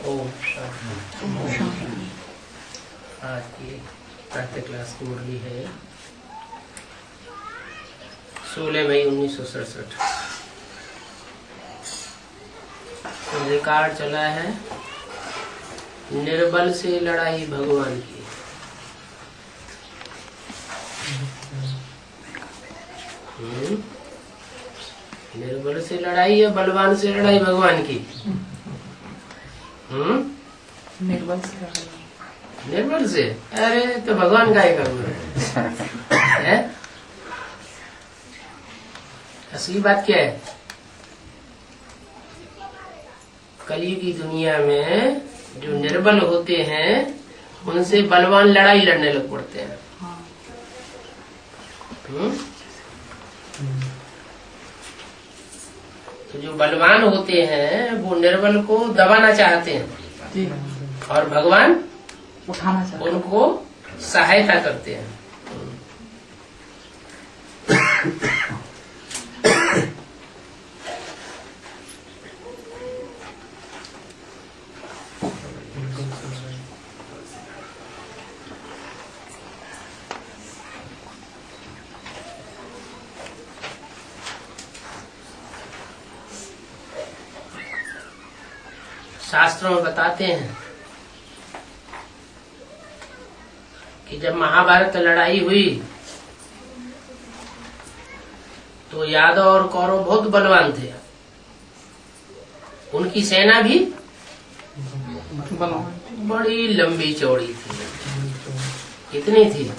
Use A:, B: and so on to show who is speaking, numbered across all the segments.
A: ओम शांति। आज की प्रातः क्लास की मुरली है 16 मई 1967। तो रिकॉर्ड चला है निर्बल से लड़ाई भगवान की। निर्बल से लड़ाई या बलवान से लड़ाई भगवान की?
B: निर्बल से लड़ाई।
A: निर्बल से? अरे तो भगवान का ही काम है। असली बात क्या है? कलयुग की दुनिया में जो निर्बल होते हैं उनसे बलवान लड़ाई लड़ने लग पड़ते हैं। तो जो बलवान होते हैं वो निर्बल को दबाना चाहते हैं और भगवान
B: उठाना चाहते हैं,
A: उनको सहायता करते हैं। शास्त्रों में बताते हैं कि जब महाभारत लड़ाई हुई तो यादव और कौरव बहुत बलवान थे। उनकी सेना भी बड़ी लंबी चौड़ी थी। कितनी थी?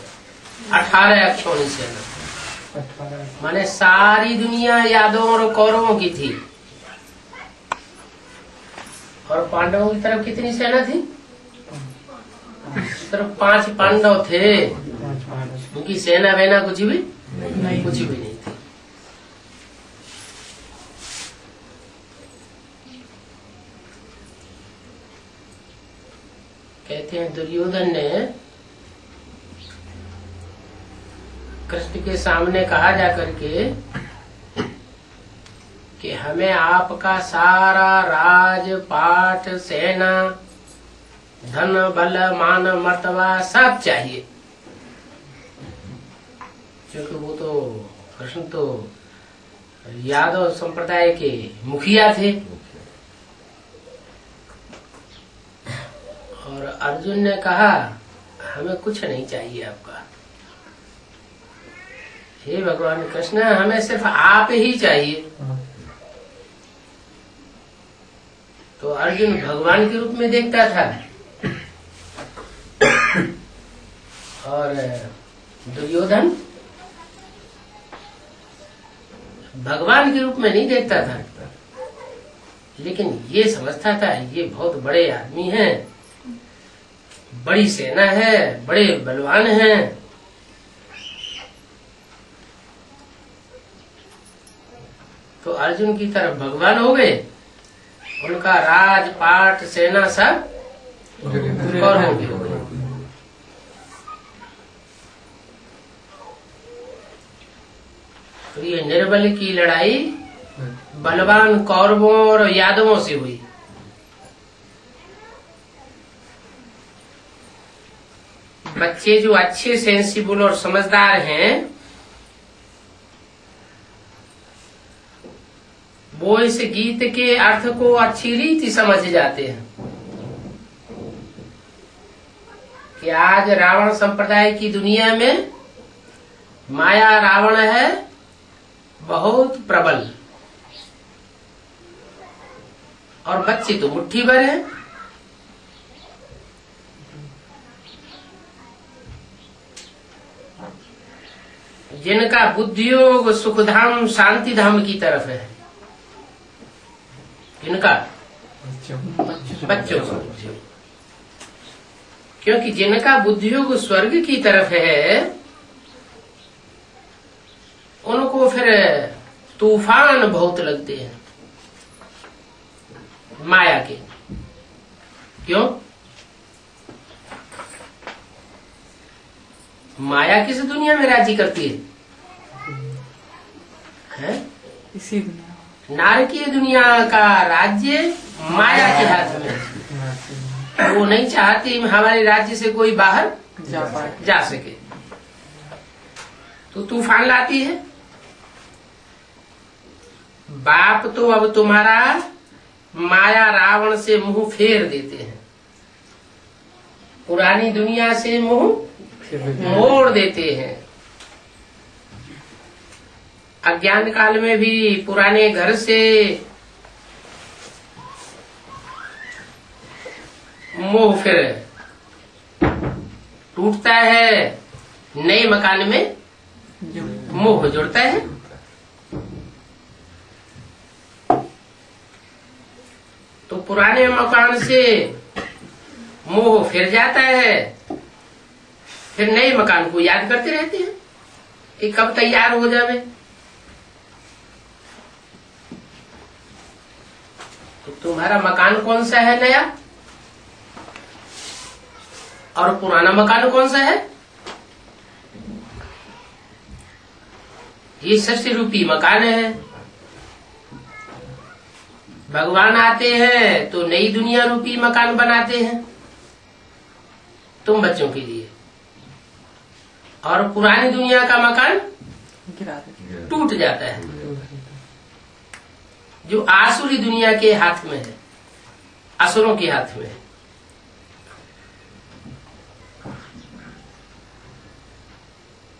A: 18 अक्षों की सेना। माने सारी दुनिया यादवों और कौरवों की थी। और पांडवों की तरफ कितनी सेना थी? सिर्फ 5 पांडव थे। उनकी सेना वेना कुछ भी नहीं थी। कहते हैं दुर्योधन ने कृष्ण के सामने कहा जाकर के कि हमें आपका सारा राज पाठ सेना धन बल मान मर्तबा सब चाहिए। क्योंकि वो तो कृष्ण तो यादव संप्रदाय के मुखिया थे। और अर्जुन ने कहा हमें कुछ नहीं चाहिए आपका। हे भगवान कृष्ण, हमें सिर्फ आप ही चाहिए। तो अर्जुन भगवान के रूप में देखता था और दुर्योधन भगवान के रूप में नहीं देखता था, लेकिन ये समझता था ये बहुत बड़े आदमी हैं, बड़ी सेना है, बड़े बलवान हैं। तो अर्जुन की तरफ भगवान हो गए। उनका राज पाठ सेना सब कौरवों की हो गई। तो ये निर्बल की लड़ाई बलवान कौरवों और यादवों से हुई। बच्चे जो अच्छे सेंसिबल और समझदार हैं वो इस गीत के अर्थ को अच्छी रीति समझ जाते हैं कि आज रावण संप्रदाय की दुनिया में माया रावण है बहुत प्रबल और बच्चे तो मुट्ठी भर हैं। जिनका बुद्धियोग सुखधाम शांति धाम की तरफ है। इनका बच्चों का बुद्धियोग, क्योंकि जिनका बुद्धियोग स्वर्ग की तरफ है उनको फिर तूफान बहुत लगते हैं माया के। क्यों? माया किस दुनिया में राजी करती है?
B: इसी दुनिया
A: नारकीय दुनिया का राज्य माया के हाथ में। वो नहीं चाहती हमारे राज्य से कोई बाहर जा सके, तो तूफान लाती है। बाप तो अब तुम्हारा माया रावण से मुंह फेर देते हैं, पुरानी दुनिया से मुंह मोड़ देते हैं। अज्ञान काल में भी पुराने घर से मोह फिर टूटता है, नए मकान में मोह जुड़ता है। तो पुराने मकान से मोह फिर जाता है, फिर नए मकान को याद करते रहते हैं कि कब तैयार हो जावे। तो तुम्हारा मकान कौन सा है नया, और पुराना मकान कौन सा है? ये सृष्टि रूपी मकान है। भगवान आते हैं तो नई दुनिया रूपी मकान बनाते हैं तुम बच्चों के लिए, और पुरानी दुनिया का मकान टूट जाता है, जो आसुरी दुनिया के हाथ में है, असुरों के हाथ में है।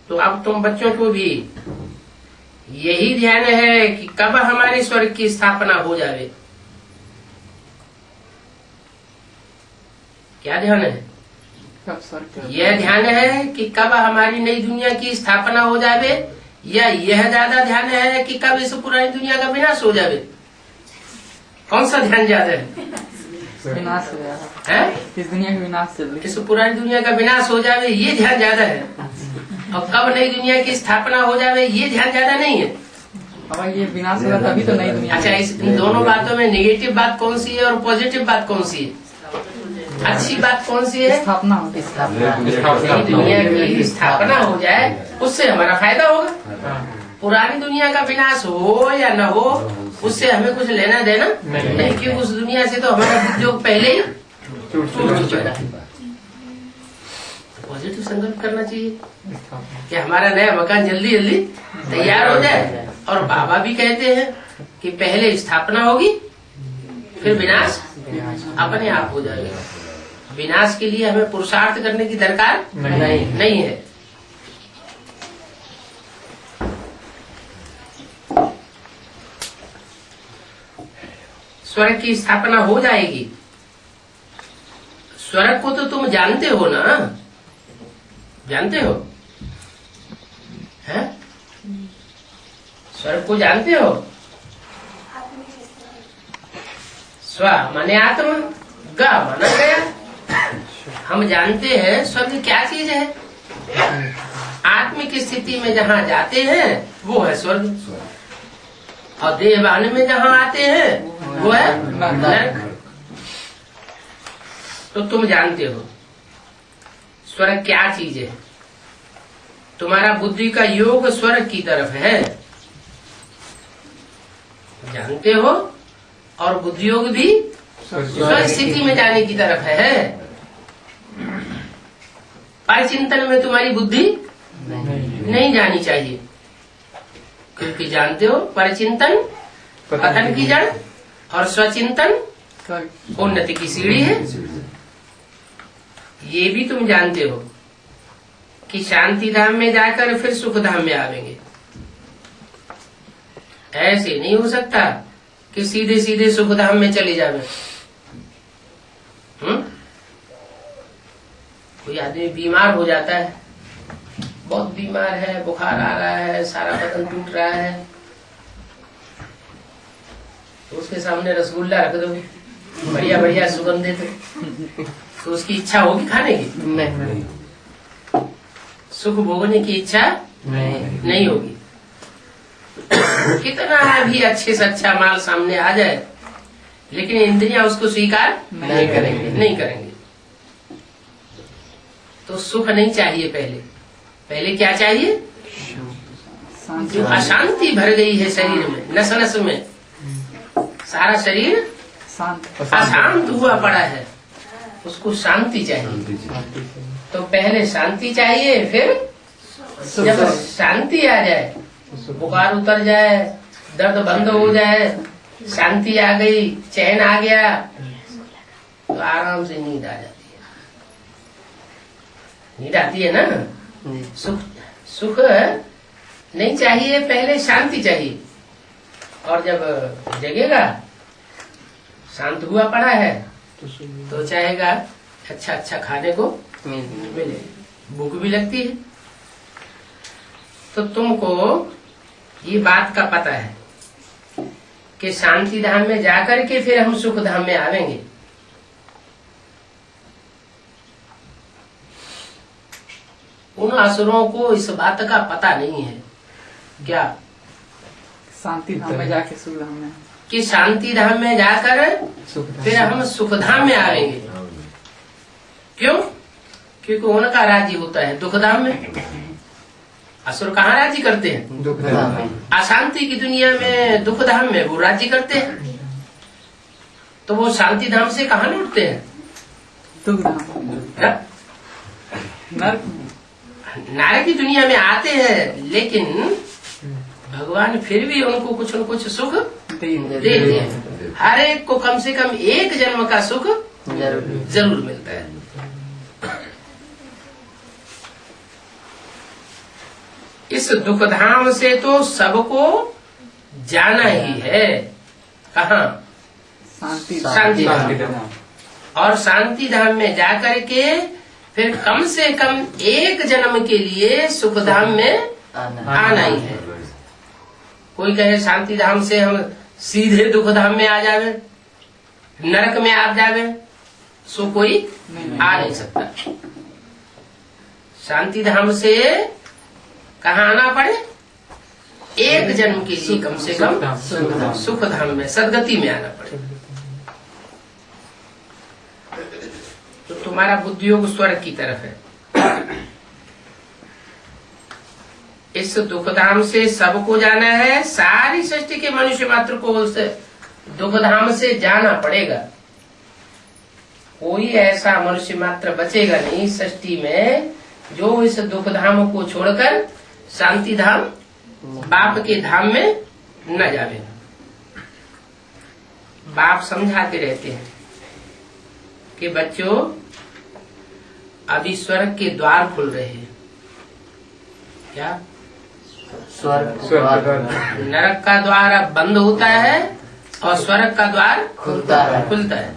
A: तो अब तुम बच्चों को भी यही ध्यान है कि कब हमारे स्वर्ग की स्थापना हो जावे। क्या ध्यान है? यह ध्यान है कि कब हमारी नई दुनिया की स्थापना हो जावे, या यह ज्यादा ध्यान है कि कब इस पुरानी दुनिया का विनाश हो जावे? कौन सा ध्यान ज्यादा है?
B: विनाश हो जाएगा, इस दुनिया का विनाश चल रही है,
A: इस पुरानी दुनिया का विनाश हो जावे, ये ध्यान ज्यादा है। और कब नई दुनिया की स्थापना हो जावे, ये ध्यान ज्यादा नहीं है।
B: अब ये विनाश होगा तभी तो नई दुनिया।
A: अच्छा, इन दोनों बातों में नेगेटिव बात कौन सी है और पॉजिटिव बात कौन सी है? अच्छी बात कौन सी है?
B: स्थापना होगी,
A: नई दुनिया की स्थापना हो जाए, उससे हमारा फायदा होगा। पुरानी दुनिया का विनाश हो या न हो, उससे हमें कुछ लेना देना नहीं, क्योंकि उस दुनिया से तो हमारा उद्योग पहले ही टूट चुका है। पॉजिटिव संकल्प करना चाहिए कि हमारा नया मकान जल्दी जल्दी तैयार हो जाए। और बाबा भी कहते हैं कि पहले स्थापना होगी, फिर विनाश अपने आप हो जाएगा। विनाश के लिए हमें पुरुषार्थ करने की दरकार नहीं है। स्वर्ग की स्थापना हो जाएगी। स्वर्ग को तो तुम जानते हो ना, जानते हो? हैं? स्वर्ग को जानते हो? स्व माने आत्मा, ग माना गया। हम जानते हैं स्वर्ग क्या चीज है। आत्मिक स्थिति में जहाँ जाते हैं वो है स्वर्ग, और देहवान में जहाँ आते हैं वो है नरक। तो तुम जानते हो स्वर्ग क्या चीज है। तुम्हारा बुद्धि का योग स्वर्ग की तरफ है, जानते हो, और बुद्धि योग भी स्वर्ग स्थिति में जाने की तरफ है। परिचिंतन में तुम्हारी बुद्धि नहीं जानी चाहिए, क्योंकि जानते हो परिचिंतन पतन की जड़ और स्वचिंतन उन्नति की सीढ़ी है। ये भी तुम जानते हो कि शांति धाम में जाकर फिर सुख धाम में आवेंगे। ऐसे नहीं हो सकता कि सीधे सीधे सुख धाम में चले जावे। कोई आदमी बीमार हो जाता है, बहुत बीमार है, बुखार आ रहा है, सारा बदन टूट रहा है, तो उसके सामने रसगुल्ला रख दो, बढ़िया बढ़िया सुगंधित, तो उसकी इच्छा होगी खाने की? नहीं। सुख भोगने की इच्छा नहीं होगी। कितना भी अच्छे से अच्छा माल सामने आ जाए, लेकिन इंद्रियां उसको स्वीकार नहीं करेंगे। तो सुख नहीं चाहिए। पहले क्या चाहिए? जो अशांति भर गई है शरीर में, नस नस में, सारा शरीर अशांत हुआ पड़ा है, उसको शांति चाहिए। तो पहले शांति चाहिए, फिर जब शांति आ जाए, बुखार उतर जाए, दर्द बंद हो जाए, शांति आ गई, चैन आ गया, तो आराम से नींद आ जाती है। नींद आती है ना। सुख नहीं चाहिए, पहले शांति चाहिए। और जब जगेगा, शांत हुआ पड़ा है, तो चाहेगा अच्छा अच्छा खाने को मिले, भूख भी लगती है। तो तुमको ये बात का पता है कि शांति धाम में जाकर के फिर हम सुख धाम में आवेंगे। उन असुरों को इस बात का पता नहीं है क्या,
B: शांति धाम में जाके सुख धाम में,
A: कि शांति धाम में जाकर फिर हम सुख धाम में आएंगे। क्यों? क्योंकि उनका राज्य होता है दुख धाम में। असुर कहाँ राज्य करते हैं?
C: दुख धाम में।
A: अशांति की दुनिया में, दुख धाम में वो राज्य करते हैं। तो वो शांति धाम से कहाँ लौटते हैं?
B: दुख धाम, नरक में।
A: नारक की दुनिया में आते हैं, लेकिन भगवान फिर भी उनको कुछ न कुछ सुख देते हैं। हर एक को कम से कम एक जन्म का सुख जरूर मिलता है। इस दुख धाम से तो सबको जाना ही है। कहाँ? शांति धाम। और शांति धाम में जाकर के फिर कम से कम एक जन्म के लिए सुख धाम में आना ही है। कोई कहे शांति धाम से हम सीधे दुख धाम में आ जावे, नरक में आ जावे, सो कोई आ नहीं सकता। शांति धाम से कहाँ आना पड़े? एक जन्म के लिए कम से कम सुख धाम में, सदगति में आना पड़े। तो तुम्हारा बुद्धि योग स्वर्ग की तरफ है। इस दुख धाम से सबको जाना है। सारी सृष्टि के मनुष्य मात्र को उस दुख धाम से जाना पड़ेगा। कोई ऐसा मनुष्य मात्र बचेगा नहीं सृष्टि में जो इस दुख धाम को छोड़कर शांति धाम, बाप के धाम में न जावे। बाप समझाते रहते हैं कि बच्चों, अभी स्वर्ग के द्वार खुल रहे हैं। क्या?
C: स्वर्ग।
A: नरक का द्वार अब बंद होता है और स्वर्ग का द्वार खुलता है।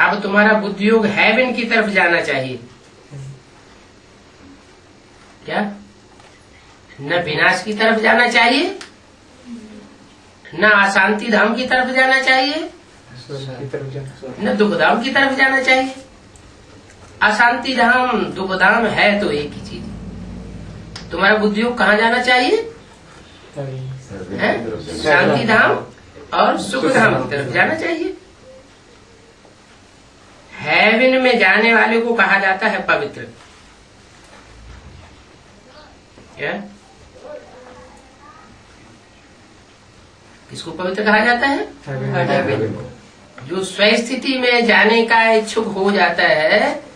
A: अब तुम्हारा बुद्धि योग हेवन की तरफ जाना चाहिए। क्या? न विनाश की तरफ जाना चाहिए, न अशांति धाम की तरफ जाना चाहिए, न दुख धाम की तरफ जाना चाहिए। अशांति धाम, दुख धाम है तो एक ही चीज। तुम्हारा बुद्धि योग कहाँ जाना चाहिए? शांति धाम और सुख धाम की तरफ जाना चाहिए। हेवन में जाने वाले को कहा जाता है पवित्र। क्या? किसको पवित्र कहा जाता है? जो स्वस्थिति में जाने का इच्छुक हो जाता है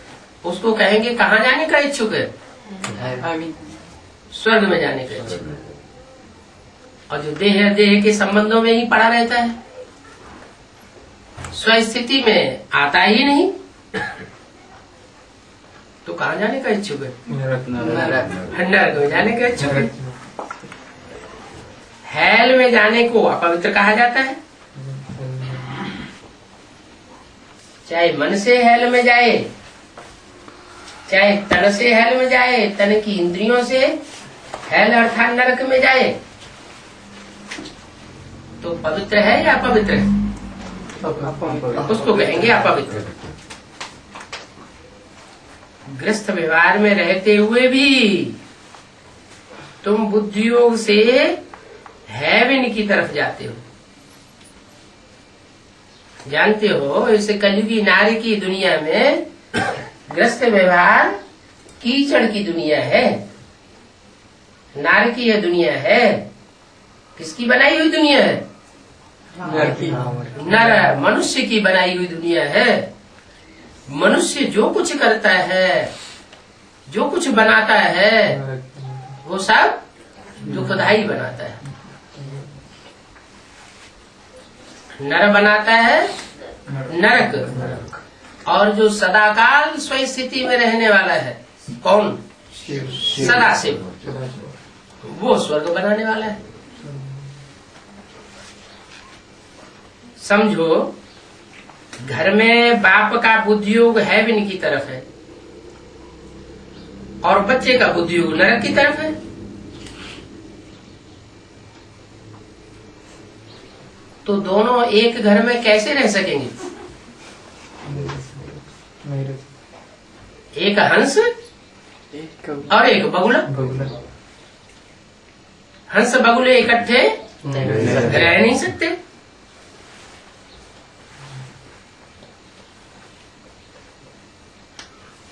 A: उसको कहेंगे कहाँ जाने का इच्छुक है? स्वर्ग में जाने का इच्छुक है। और जो देह के संबंधों में ही पड़ा रहता है, स्वस्थिति में आता ही नहीं, तो कहाँ जाने का इच्छुक है? नरक में जाने का इच्छुक है। हेल में जाने को अपवित्र कहा जाता है। चाहे मन से हेल में जाए, चाहे तन से हेल में जाए, तन की इंद्रियों से हेल अर्थात नरक में जाए, तो पवित्र है या अपवित्र है? उसको कहेंगे अपवित्र। गृहस्थ व्यवहार में रहते हुए भी तुम बुद्धि योग से हेवन की तरफ जाते हो। जानते हो, इस कलयुगी नारी की दुनिया में ग्रस्त व्यवहार कीचड़ की दुनिया है, नारी की यह दुनिया है। किसकी बनाई हुई दुनिया है? नर मनुष्य की बनाई हुई दुनिया है। मनुष्य जो कुछ करता है, जो कुछ बनाता है, वो सब दुखदाई बनाता है। नर बनाता है नरक, और जो सदाकाल स्वयं स्थिति में रहने वाला है कौन? सदा से, वो स्वर्ग बनाने वाला है। समझो, घर में बाप का बुद्धियोग हेवन की तरफ है और बच्चे का बुद्धियोग नरक की तरफ है। तो दोनों एक घर में कैसे रह सकेंगे? एक हंस और एक बगुला। हंस बगुले इकट्ठे रह नहीं सकते।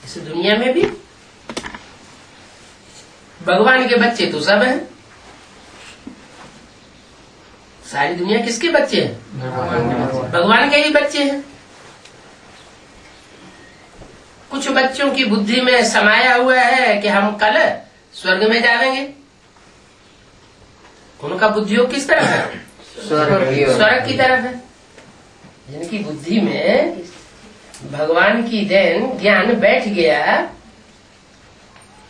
A: इस दुनिया में भी भगवान के बच्चे तो सब हैं। सारी दुनिया किसके बच्चे हैं? भगवान के ही बच्चे हैं। कुछ बच्चों की बुद्धि में समाया हुआ है कि हम कल स्वर्ग में जाएंगे। उनका बुद्धियोग किस तरफ है? स्वर्ग की तरफ है। जिनकी बुद्धि में भगवान की देन ज्ञान बैठ गया,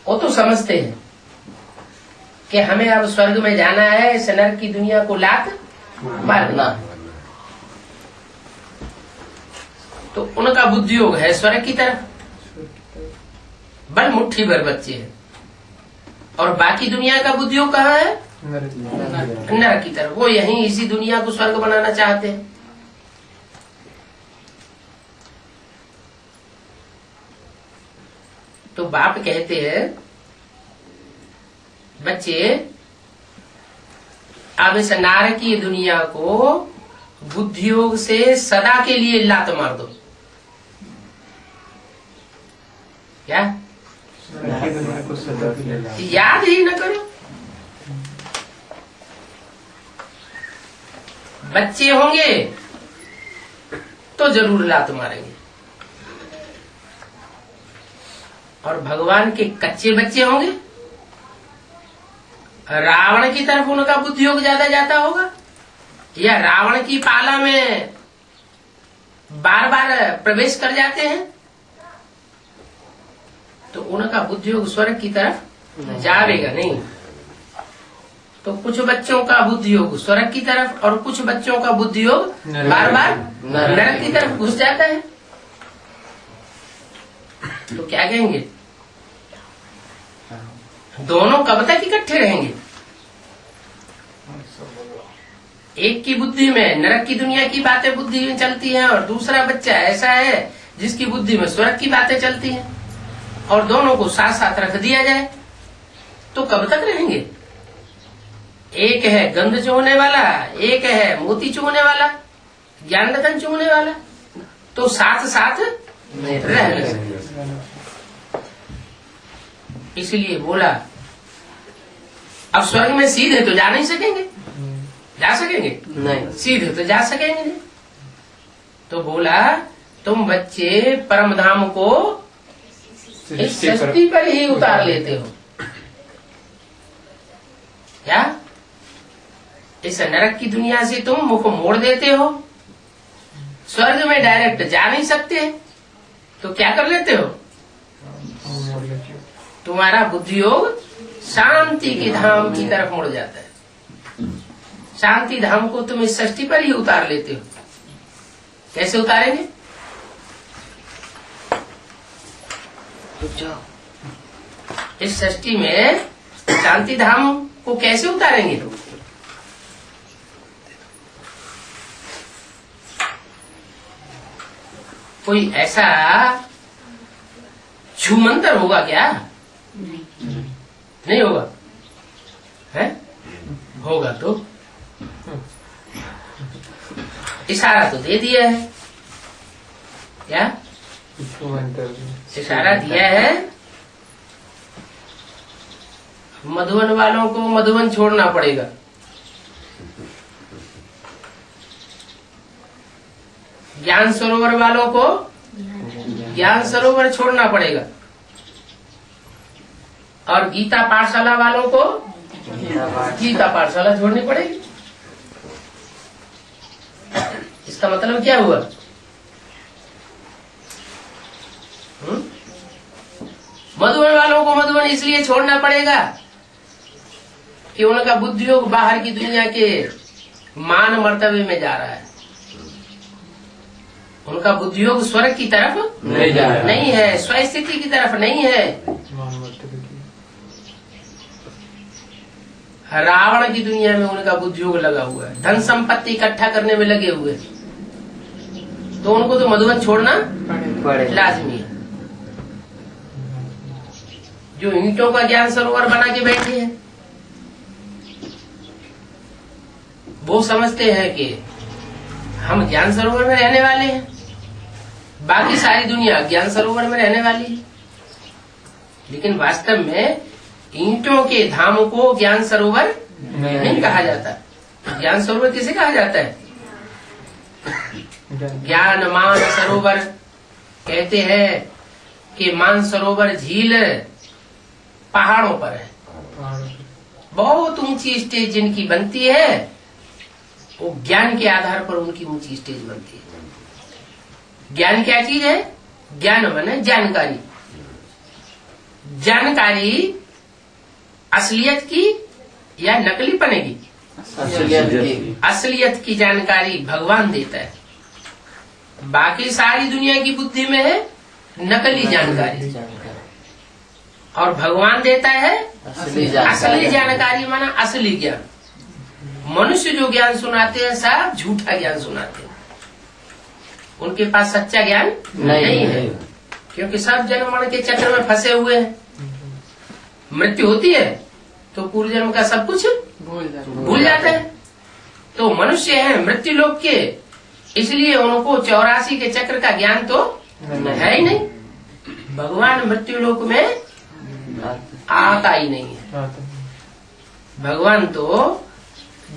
A: वो तो समझते हैं कि हमें अब स्वर्ग में जाना है, इस नरक की दुनिया को लात मारना। तो उनका बुद्धियोग है स्वर्ग की तरफ। बल मुट्ठी भर बच्चे हैं। और बाकी दुनिया का बुद्धियोग कहाँ है? नरक की तरफ। वो यहीं इसी दुनिया को स्वर्ग बनाना चाहते हैं। तो बाप कहते हैं, बच्चे अब इस नारकीय दुनिया को बुद्धियोग से सदा के लिए लात मार दो। क्या? याद ही न करो। बच्चे होंगे तो जरूर लात मारेंगे, और भगवान के कच्चे बच्चे होंगे। रावण की तरफ उनका बुद्धियोग ज्यादा जाता होगा, या रावण की पाला में बार बार प्रवेश कर जाते हैं, तो उनका बुद्धियोग स्वर्ग की तरफ जाएगा नहीं। तो कुछ बच्चों का बुद्धियोग स्वर्ग की तरफ और कुछ बच्चों का बुद्धियोग बार बार नरक की तरफ घुस जाता है। तो क्या कहेंगे? दोनों कब तक इकट्ठे रहेंगे? एक की बुद्धि में नरक की दुनिया की बातें बुद्धि में चलती हैं, और दूसरा बच्चा ऐसा है जिसकी बुद्धि में स्वर्ग की बातें चलती हैं, और दोनों को साथ साथ रख दिया जाए तो कब तक रहेंगे? एक है गंध चूहने वाला, एक है मोती चूहने वाला, ज्ञान रतन चूहने वाला, तो साथ साथ रह नहीं सकते। इसलिए बोला, अब स्वर्ग में सीधे तो जा नहीं सकेंगे। जा सकेंगे? नहीं। सीधे तो जा सकेंगे नहीं। तो बोला, तुम बच्चे परम धाम को इस सृष्टि पर ही उतार लेते हो। क्या? इस नरक की दुनिया से तुम मुख मोड़ देते हो। स्वर्ग में डायरेक्ट जा नहीं सकते, तो क्या कर लेते हो? तुम्हारा बुद्धियोग शांति के धाम की तरफ मुड़ जाता है। शांति धाम को तुम इस सृष्टि पर ही उतार लेते हो। कैसे उतारेंगे? इस सृष्टि में शांति धाम को कैसे उतारेंगे? कोई ऐसा छूमंतर होगा क्या? नहीं होगा है? होगा तो इशारा तो दे दिया है। क्या इशारा दिया है? मधुबन वालों को मधुबन छोड़ना पड़ेगा। ज्ञान सरोवर वालों को ज्ञान सरोवर छोड़ना पड़ेगा, और गीता पाठशाला वालों को गीता पाठशाला छोड़नी पड़ेगी। इसका मतलब क्या हुआ? मधुबन वालों को मधुबन इसलिए छोड़ना पड़ेगा कि उनका बुद्धि योग बाहर की दुनिया के मान मर्तबे में जा रहा है। उनका बुद्धि योग स्वर्ग की तरफ नहीं है, स्वस्थिति की तरफ नहीं है। रावण की दुनिया में उनका बुद्धि योग लगा हुआ है, धन संपत्ति इकट्ठा करने में लगे हुए, तो उनको तो मधुबन छोड़ना लाजमी है। जो ईंटों का ज्ञान सरोवर बना के बैठे हैं, वो समझते हैं कि हम ज्ञान सरोवर में रहने वाले हैं, बाकी सारी दुनिया ज्ञान सरोवर में रहने वाली है। लेकिन वास्तव में ईंटों के धाम को ज्ञान सरोवर नहीं कहा जाता। ज्ञान सरोवर किसे कहा जाता है? ज्ञान मान सरोवर कहते हैं कि मान सरोवर झील पहाड़ों पर है। बहुत ऊंची स्टेज जिनकी बनती है, वो ज्ञान के आधार पर उनकी ऊंची स्टेज बनती है। ज्ञान क्या चीज है? ज्ञान माने जानकारी। जानकारी असलियत की या नकली पने की? असलियत की जानकारी भगवान देता है। बाकी सारी दुनिया की बुद्धि में है नकली जानकारी, और भगवान देता है असली जानकारी, माना असली ज्ञान। मनुष्य जो ज्ञान सुनाते हैं सब झूठा ज्ञान सुनाते हैं, उनके पास सच्चा ज्ञान नहीं है, क्योंकि सब जन्म मरण के चक्र में फंसे हुए हैं। मृत्यु होती है तो पूर्व जन्म का सब कुछ भूल जाता है। तो मनुष्य है मृत्यु लोक के, इसलिए उनको 84 के चक्र का ज्ञान तो है ही नहीं। भगवान मृत्यु लोक में आता ही नहीं है। भगवान तो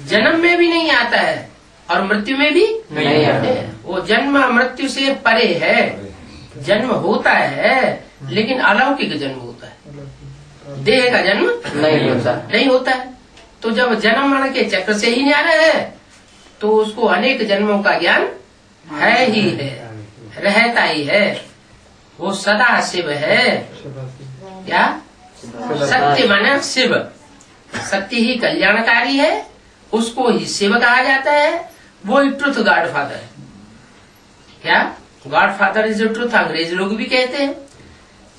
A: जन्म में भी नहीं आता है और मृत्यु में भी नहीं आते हैं। वो जन्म मृत्यु से परे है। जन्म होता है लेकिन अलौकिक जन्म होता है, देह का जन्म नहीं होता है। तो जब जन्म मरण के चक्र से ही न्यारा है तो उसको अनेक जन्मों का ज्ञान है ही है, रहता ही है। वो सदा शिव है। क्या? सत्य माने शिव। सत्य ही कल्याणकारी है, उसको ही शिव कहा जाता है। वो ही ट्रुथ गॉड फादर है। क्या? गॉड फादर इज ट्रुथ अंग्रेज लोग भी कहते हैं।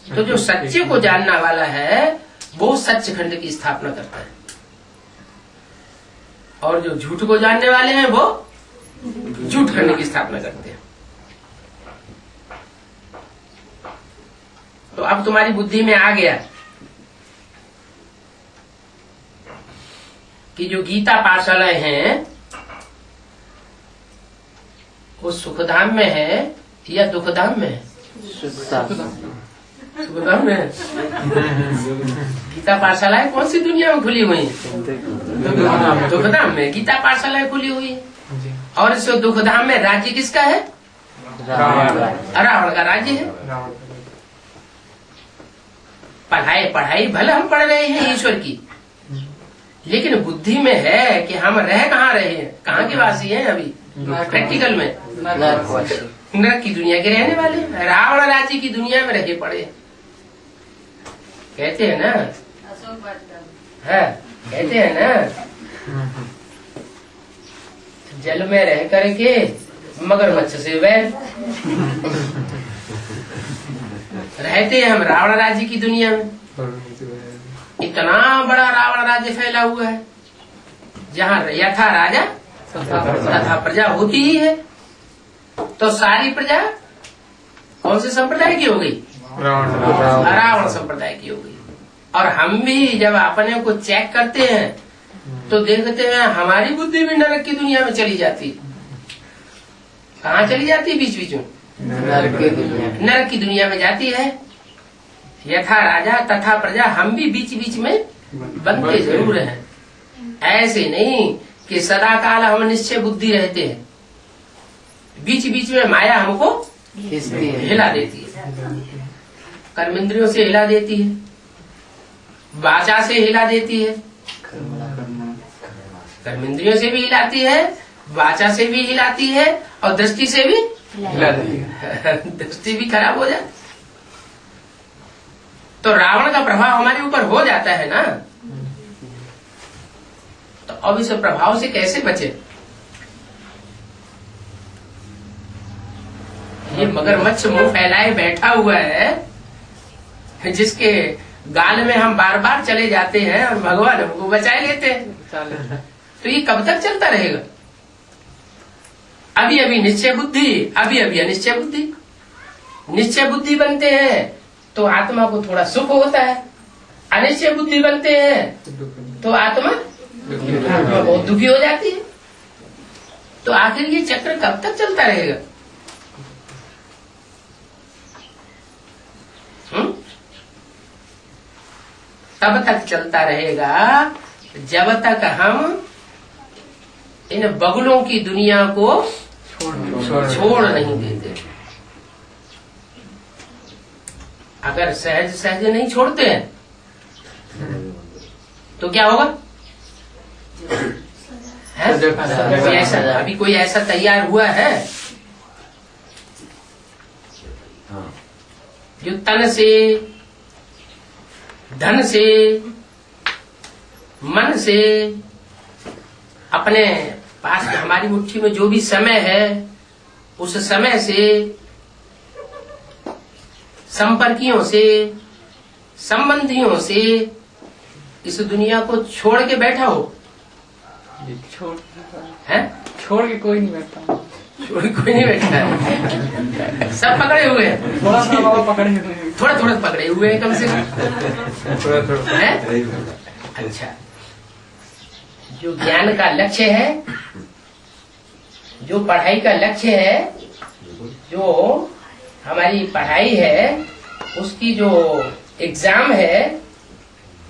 A: तो जो सच्चे को जानना वाला है वो सच्चखंड की स्थापना करता है, और जो झूठ को जानने वाले हैं वो झूठ खंड की स्थापना करते हैं। तो अब तुम्हारी बुद्धि में आ गया कि जो गीता पाठशालाएं हैं वो सुखधाम में है या दुखधाम में है? सुखधाम में है। गीता पाठशालाएं कौन सी दुनिया में खुली हुई है? दुखधाम में गीता पाठशालाएं खुली हुई है। और इस दुखधाम में राज्य किसका है? रावण का राज्य है। पढ़ाई भले हम पढ़ रहे हैं ईश्वर की, लेकिन बुद्धि में है कि हम रह कहाँ रहे हैं, कहाँ के वासी हैं। अभी प्रैक्टिकल में नरक की दुनिया के रहने वाले, रावण राज्य की दुनिया में रहे पड़े। कहते हैं ना, है कहते हैं ना, जल में रह करके मगरमच्छ से वैर। रहते हैं हम रावण राज्य की दुनिया में। इतना बड़ा रावण राज्य फैला हुआ है जहाँ यथा राजा तथा प्रजा होती ही है। तो सारी प्रजा कौन से संप्रदाय की हो गई? रावण संप्रदाय की हो गई। और हम भी जब अपने को चेक करते हैं तो देखते हैं हमारी बुद्धि भी नरक की दुनिया में चली जाती। कहाँ चली जाती? बीच बीच में नरक की दुनिया में जाती है। यथा राजा तथा प्रजा, हम भी बीच बीच में बनते जरूर हैं। ऐसे नहीं कि सदा काल हम निश्चय बुद्धि रहते हैं। बीच बीच में माया हमको हिला देती है। कर्मेंद्रियों से हिला देती है, वाचा से हिला देती है, कर्मेंद्रियों से भी हिलाती है, वाचा से भी हिलाती है और दृष्टि से भी हिला देती है। दृष्टि भी खराब हो जाती। तो रावण का प्रभाव हमारे ऊपर हो जाता है ना, तो अब इस प्रभाव से कैसे बचे? ये मगरमच्छ मुंह फैलाए बैठा हुआ है, जिसके गाल में हम बार बार चले जाते हैं और भगवान हमको बचाए लेते हैं। तो ये कब तक चलता रहेगा? अभी अभी निश्चय बुद्धि, अभी अभी अनिश्चय बुद्धि। निश्चय बुद्धि बनते हैं तो आत्मा को थोड़ा सुख होता है, अनिश्चय बुद्धि बनते हैं तो आत्मा बहुत दुखी हो जाती है। तो आखिर ये चक्र कब तक चलता रहेगा? तब तक चलता रहेगा जब तक हम इन बगुलों की दुनिया को छोड़ नहीं देते। अगर सहज सहज नहीं छोड़ते हैं तो क्या होगा? कोई ऐसा तैयार हुआ है जो तन से, धन से, मन से, अपने पास हमारी मुट्ठी में जो भी समय है उस समय से, संपर्कियों से, संबंधियों से इस दुनिया को छोड़ के बैठा हो?
B: छोड़ के कोई नहीं बैठता।
A: छोड़ के कोई नहीं बैठा है। सब पकड़े हुए हैं।
B: थोड़ा थोड़ा पकड़े हुए हैं।
A: थोड़ा पकड़े हुए हैं कम से कम। थोड़ा। अच्छा, जो ज्ञान का लक्ष्य है, जो पढ़ाई का लक्ष्य है, जो हमारी पढ़ाई है, उसकी जो एग्जाम है,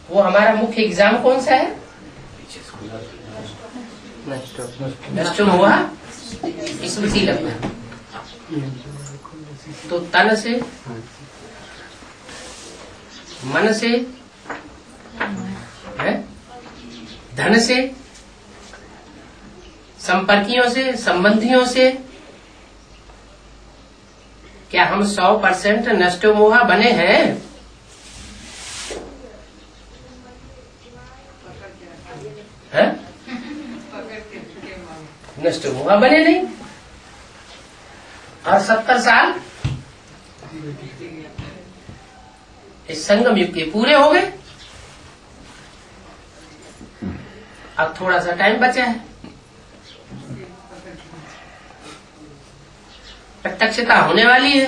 A: वो हमारा मुख्य एग्जाम कौन सा है? नष्ट हुआ स्मृति लगना। तो तन से, मन से, धन से, संपर्कियों से, संबंधियों से क्या हम 100% नष्ट मोहा बने हैं? नष्ट मोहा बने नहीं। और 70 साल इस संगम युग के पूरे हो गए। अब थोड़ा सा टाइम बचा है। प्रत्यक्षता होने वाली है,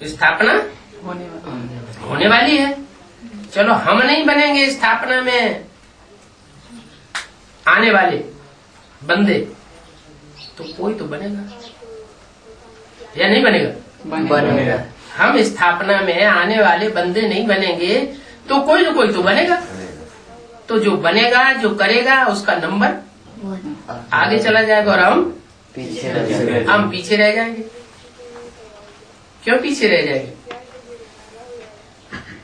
A: स्थापना होने वाली है। चलो हम नहीं बनेंगे स्थापना में आने वाले बंदे, तो कोई तो बनेगा या नहीं बनेगा?
B: बनेगा।
A: हम स्थापना में आने वाले बंदे नहीं बनेंगे तो कोई न कोई तो बनेगा। तो जो बनेगा, जो करेगा, उसका नंबर आगे चला जाएगा और हम पीछे रह जाएंगे। क्यों पीछे रह जाएंगे?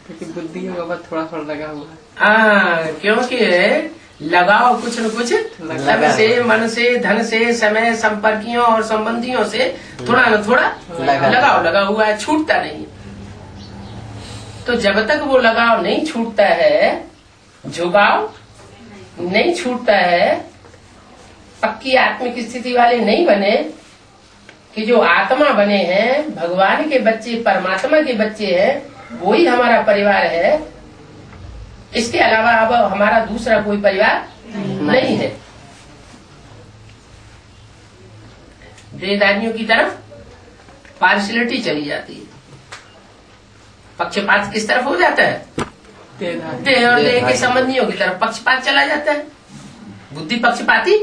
B: क्योंकि बुद्धि होगा थोड़ा थोड़ा लगा हुआ है।
A: क्योंकि लगाओ कुछ न कुछ तन से, मन से, धन से, समय, संपर्कियों और संबंधियों से थोड़ा न थोड़ा लगाव लगा हुआ है, छूटता नहीं। तो जब तक वो लगाव नहीं छूटता है, झुकाव नहीं छूटता है, पक्की आत्मिक स्थिति वाले नहीं बने कि जो आत्मा बने हैं, भगवान के बच्चे, परमात्मा के बच्चे हैं, वो ही हमारा परिवार है। इसके अलावा अब हमारा दूसरा कोई परिवार नहीं है। देहदारियों की तरफ पार्शियलिटी चली जाती है। पक्षपात किस तरफ हो जाता है? देह और देह के संबंधियों की तरफ पक्षपात चला जाता है। बुद्धि पक्षपाती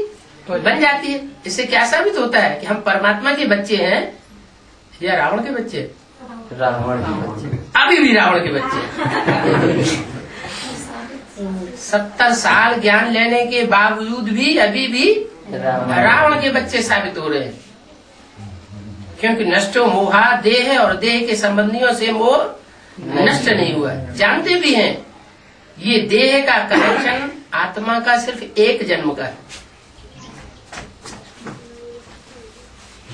A: बन जाती है। इससे क्या साबित होता है कि हम परमात्मा के बच्चे हैं या रावण के बच्चे?
B: रावण के बच्चे।
A: अभी भी रावण के बच्चे। 70 साल ज्ञान लेने के बावजूद भी अभी भी रावण के बच्चे साबित हो रहे हैं, क्योंकि नष्टो मोहा देह, और देह के संबंधियों से मोह नष्ट नहीं हुआ। जानते भी हैं ये देह का कनेक्शन आत्मा का सिर्फ एक जन्म का है।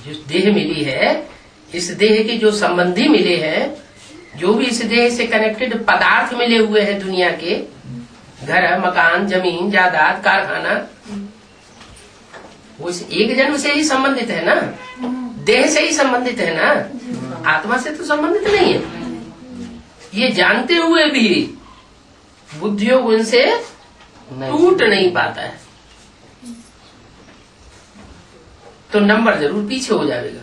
A: जो देह मिली है, इस देह के जो संबंधी मिले हैं, जो भी इस देह से कनेक्टेड पदार्थ मिले हुए हैं दुनिया के, घर, मकान, जमीन, जायदाद, कारखाना, वो इस एक जन्म से ही संबंधित है ना, देह से ही संबंधित है ना, आत्मा से तो संबंधित नहीं है। ये जानते हुए भी बुद्धियोग उनसे टूट नहीं पाता है, तो नंबर जरूर पीछे हो जाएगा।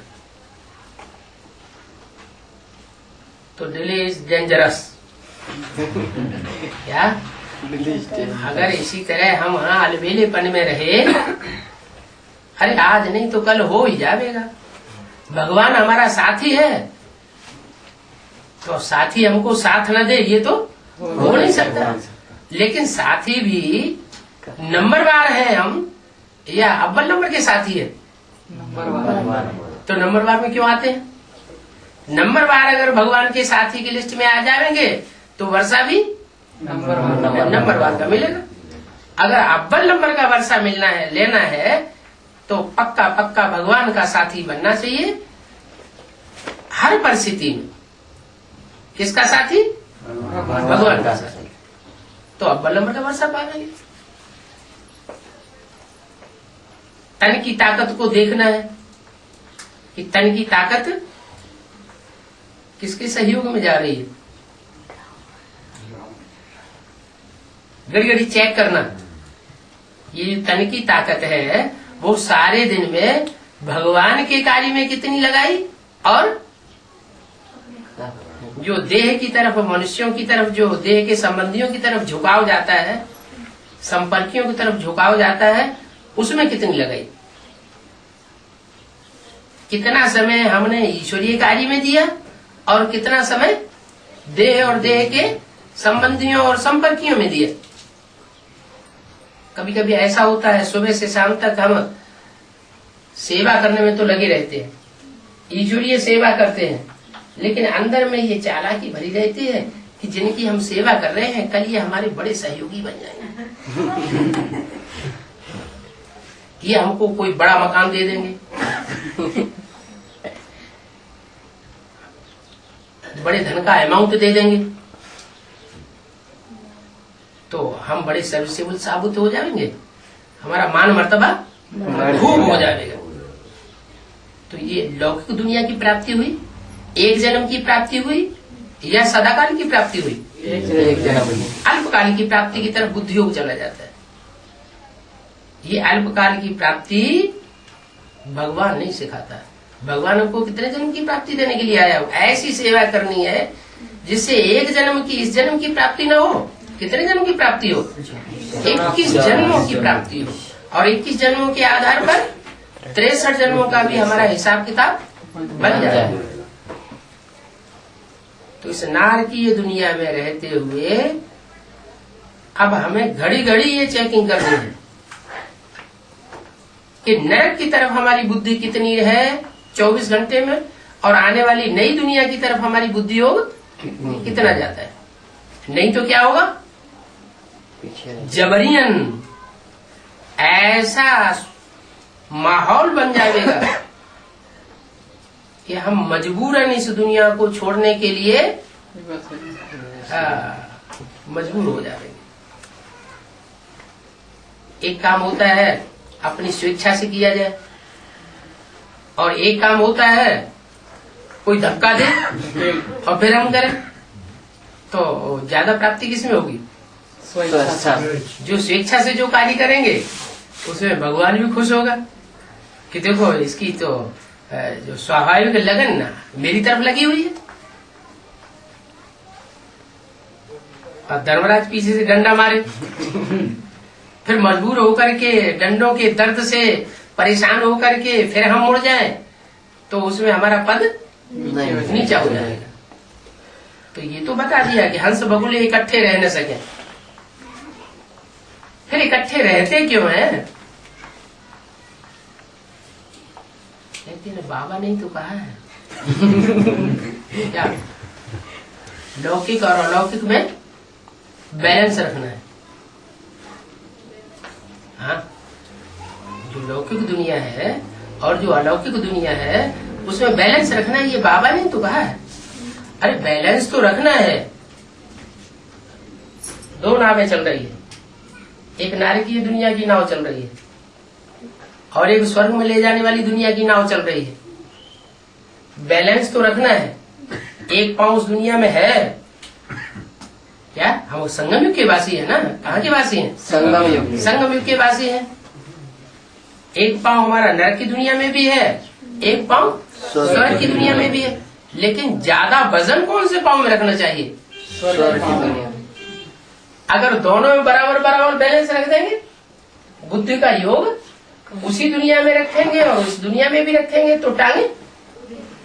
A: तो डिले इज डेंजरस। क्या अगर इसी तरह हम अलबेलेपन में रहे, अरे आज नहीं तो कल हो ही जाएगा। भगवान हमारा साथी है, तो साथी हमको साथ न दे ये तो हो नहीं सकता। लेकिन साथी भी नंबरवार है हम, या अव्वल नंबर के साथी है? तो नंबरवार में क्यों आते हैं? नंबरवार अगर भगवान के साथी की लिस्ट में आ जाएंगे तो वर्षा भी नंबरवार का मिलेगा। अगर अव्वल नंबर का वर्षा मिलना है, लेना है, तो पक्का पक्का भगवान का साथी बनना चाहिए हर परिस्थिति में। किसका साथी? भगवान का साथी। तो अव्वल नंबर का वर्षा पाएंगे। तन की ताकत को देखना है कि तन की ताकत किसके सहयोग में जा रही है। घड़ी घड़ी चेक करना, ये तन की ताकत है वो सारे दिन में भगवान के कार्य में कितनी लगाई, और जो देह की तरफ, मनुष्यों की तरफ, जो देह के संबंधियों की तरफ झुकाव जाता है, संपर्कियों की तरफ झुकाव जाता है, उसमें कितनी लगाई। कितना समय हमने ईश्वरीय कार्य में दिया और कितना समय देह और देह के संबंधियों और संपर्कियों में दिया। कभी कभी ऐसा होता है सुबह से शाम तक हम सेवा करने में तो लगे रहते हैं, ईश्वरीय सेवा करते हैं, लेकिन अंदर में ये चालाकी भरी रहती है कि जिनकी हम सेवा कर रहे हैं कल ये हमारे बड़े सहयोगी बन जाएंगे, ये हमको कोई बड़ा मकान दे देंगे, बड़े धन का अमाउंट दे देंगे, तो हम बड़े सर्विसेबल साबित हो जाएंगे, हमारा मान मर्तबा खूब हो जाएगा। तो ये लौकिक दुनिया की प्राप्ति हुई, एक जन्म की प्राप्ति हुई, या सदाकाल की प्राप्ति हुई?
B: एक जन्म।
A: अल्पकाल की प्राप्ति की तरफ बुद्धियोग चला जाता है। ये अल्पकाल की प्राप्ति भगवान नहीं सिखाता। भगवान हमको कितने जन्म की प्राप्ति देने के लिए आया हो? ऐसी सेवा करनी है जिससे एक जन्म की, इस जन्म की प्राप्ति न हो। कितने जन्म की प्राप्ति हो? 21 जन्मों की प्राप्ति हो, और 21 जन्मों के आधार पर 63 जन्मों का भी हमारा हिसाब किताब बन जाए। तो इस नारकीय दुनिया में रहते हुए अब हमें घड़ी घड़ी ये चेकिंग करनी है कि नरक की तरफ हमारी बुद्धि कितनी है 24 घंटे में, और आने वाली नई दुनिया की तरफ हमारी बुद्धि योग कितना जाता है। नहीं तो क्या होगा? जबरियन ऐसा माहौल बन जाएगा कि हम मजबूरन इस दुनिया को छोड़ने के लिए मजबूर हो जाएंगे। एक काम होता है अपनी स्वेच्छा से किया जाए, और एक काम होता है कोई धक्का दे और फिर हम करें। तो ज्यादा प्राप्ति किसमें होगी? जो स्वेच्छा से जो कार्य करेंगे उसमें भगवान भी खुश होगा कि देखो इसकी तो जो स्वाभाविक लगन ना मेरी तरफ लगी हुई है। और धर्मराज पीछे से डंडा मारे, फिर मजबूर होकर के डंडों के दर्द से परेशान होकर के फिर हम मुड़ जाएं, तो उसमें हमारा पद नीचा हो जाएगा। तो ये तो बता दिया कि हंस बगुले इकट्ठे रह न सके। फिर इकट्ठे रहते क्यों हैं? लेकिन बाबा ने तो कहा है क्या लौकिक और अलौकिक में बैलेंस रखना है। हाँ, जो लौकिक दुनिया है और जो अलौकिक दुनिया है उसमें बैलेंस रखना है, ये बाबा ने तो कहा है। अरे बैलेंस तो रखना है। दो नावें चल रही है, एक नारकीय दुनिया की नाव चल रही है और एक स्वर्ग में ले जाने वाली दुनिया की नाव चल रही है। बैलेंस तो रखना है। एक पांव उस दुनिया में है क्या? हम संगम युग के वासी है ना। कहाँ के वासी हैं? संगम युग के वासी हैं। एक पांव हमारा नरक की दुनिया में भी है, एक पांव स्वर्ग की दुनिया में भी है। लेकिन ज्यादा वजन कौन से पांव में रखना चाहिए? स्वर्ग की दुनिया। अगर दोनों में बराबर बराबर बैलेंस रख देंगे, बुद्धि का योग उसी दुनिया में रखेंगे और उस दुनिया में भी रखेंगे तो टांगे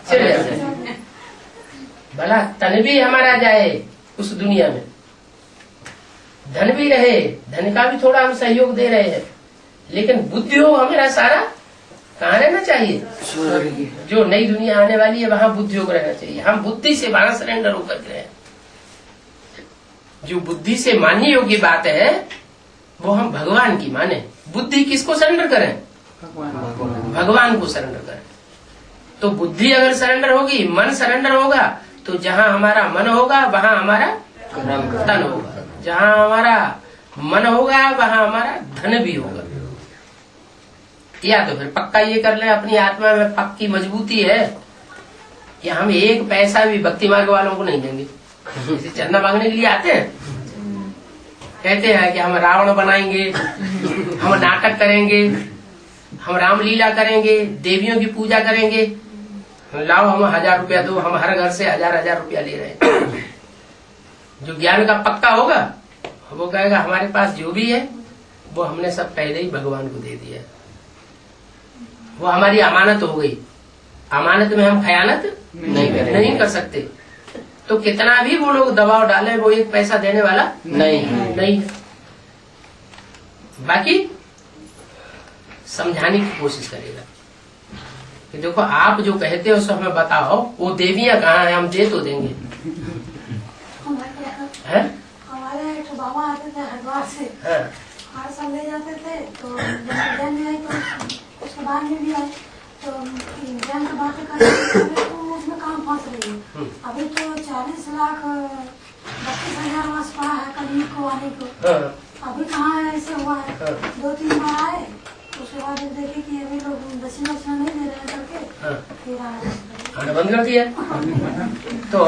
A: चले जाएंगे। भला तन भी हमारा जाए उस दुनिया में, धन भी रहे, धन का भी थोड़ा हम सहयोग दे रहे हैं, लेकिन बुद्धि हो हमारा सारा कहाँ रहना चाहिए? जो नई दुनिया आने वाली है वहाँ बुद्धि योग रहना चाहिए। हम बुद्धि से वहां सरेंडर होकर के रहे। जो बुद्धि से मानने योग्य बात है वो हम भगवान की माने। बुद्धि किसको सरेंडर करें? भगवान को सरेंडर करें। तो बुद्धि अगर सरेंडर होगी, मन सरेंडर होगा, तो जहाँ हमारा मन होगा वहाँ हमारा तन होगा, जहाँ हमारा मन होगा वहाँ हमारा धन भी होगा। या तो फिर पक्का ये कर ले, अपनी आत्मा में पक्की मजबूती है कि हम एक पैसा भी भक्ति मार्ग वालों को नहीं देंगे। जैसे चंदा मांगने के लिए आते हैं, कहते हैं कि हम रावण बनाएंगे, हम नाटक करेंगे, हम रामलीला करेंगे, देवियों की पूजा करेंगे, लाओ हम 1000 रुपया दो, हम हर घर से 1000 रुपया ले रहे हैं। जो ज्ञान का पक्का होगा वो कहेगा हमारे पास जो भी है वो हमने सब पहले ही भगवान को दे दिया, वो हमारी अमानत हो गई। अमानत में हम खयानत नहीं कर सकते। तो कितना भी वो लोग दबाव डाले, वो एक पैसा देने वाला नहीं। बाकी समझाने की कोशिश करेगा कि देखो आप जो कहते हो सो हमें बताओ, वो देवियां कहाँ हैं, हम दे तो देंगे।
C: हमारे एक बाबा आते थे हरिद्वार से, हर साल ले जाते थे। तो जैन में आई तो उसके बाद में भी आए तो जैन की बातें करते तो उसमें काम फंस रही है। अभी तो 40 लाख 32,000 मास पड़ा है कल को आने को। अभी कहाँ ऐसे हुआ है? 2-3 बार आए, उसके बाद देखे कि अभी लोग दक्षिणा नहीं दे रहे करके फिर आने
A: बंद कर दिया। तो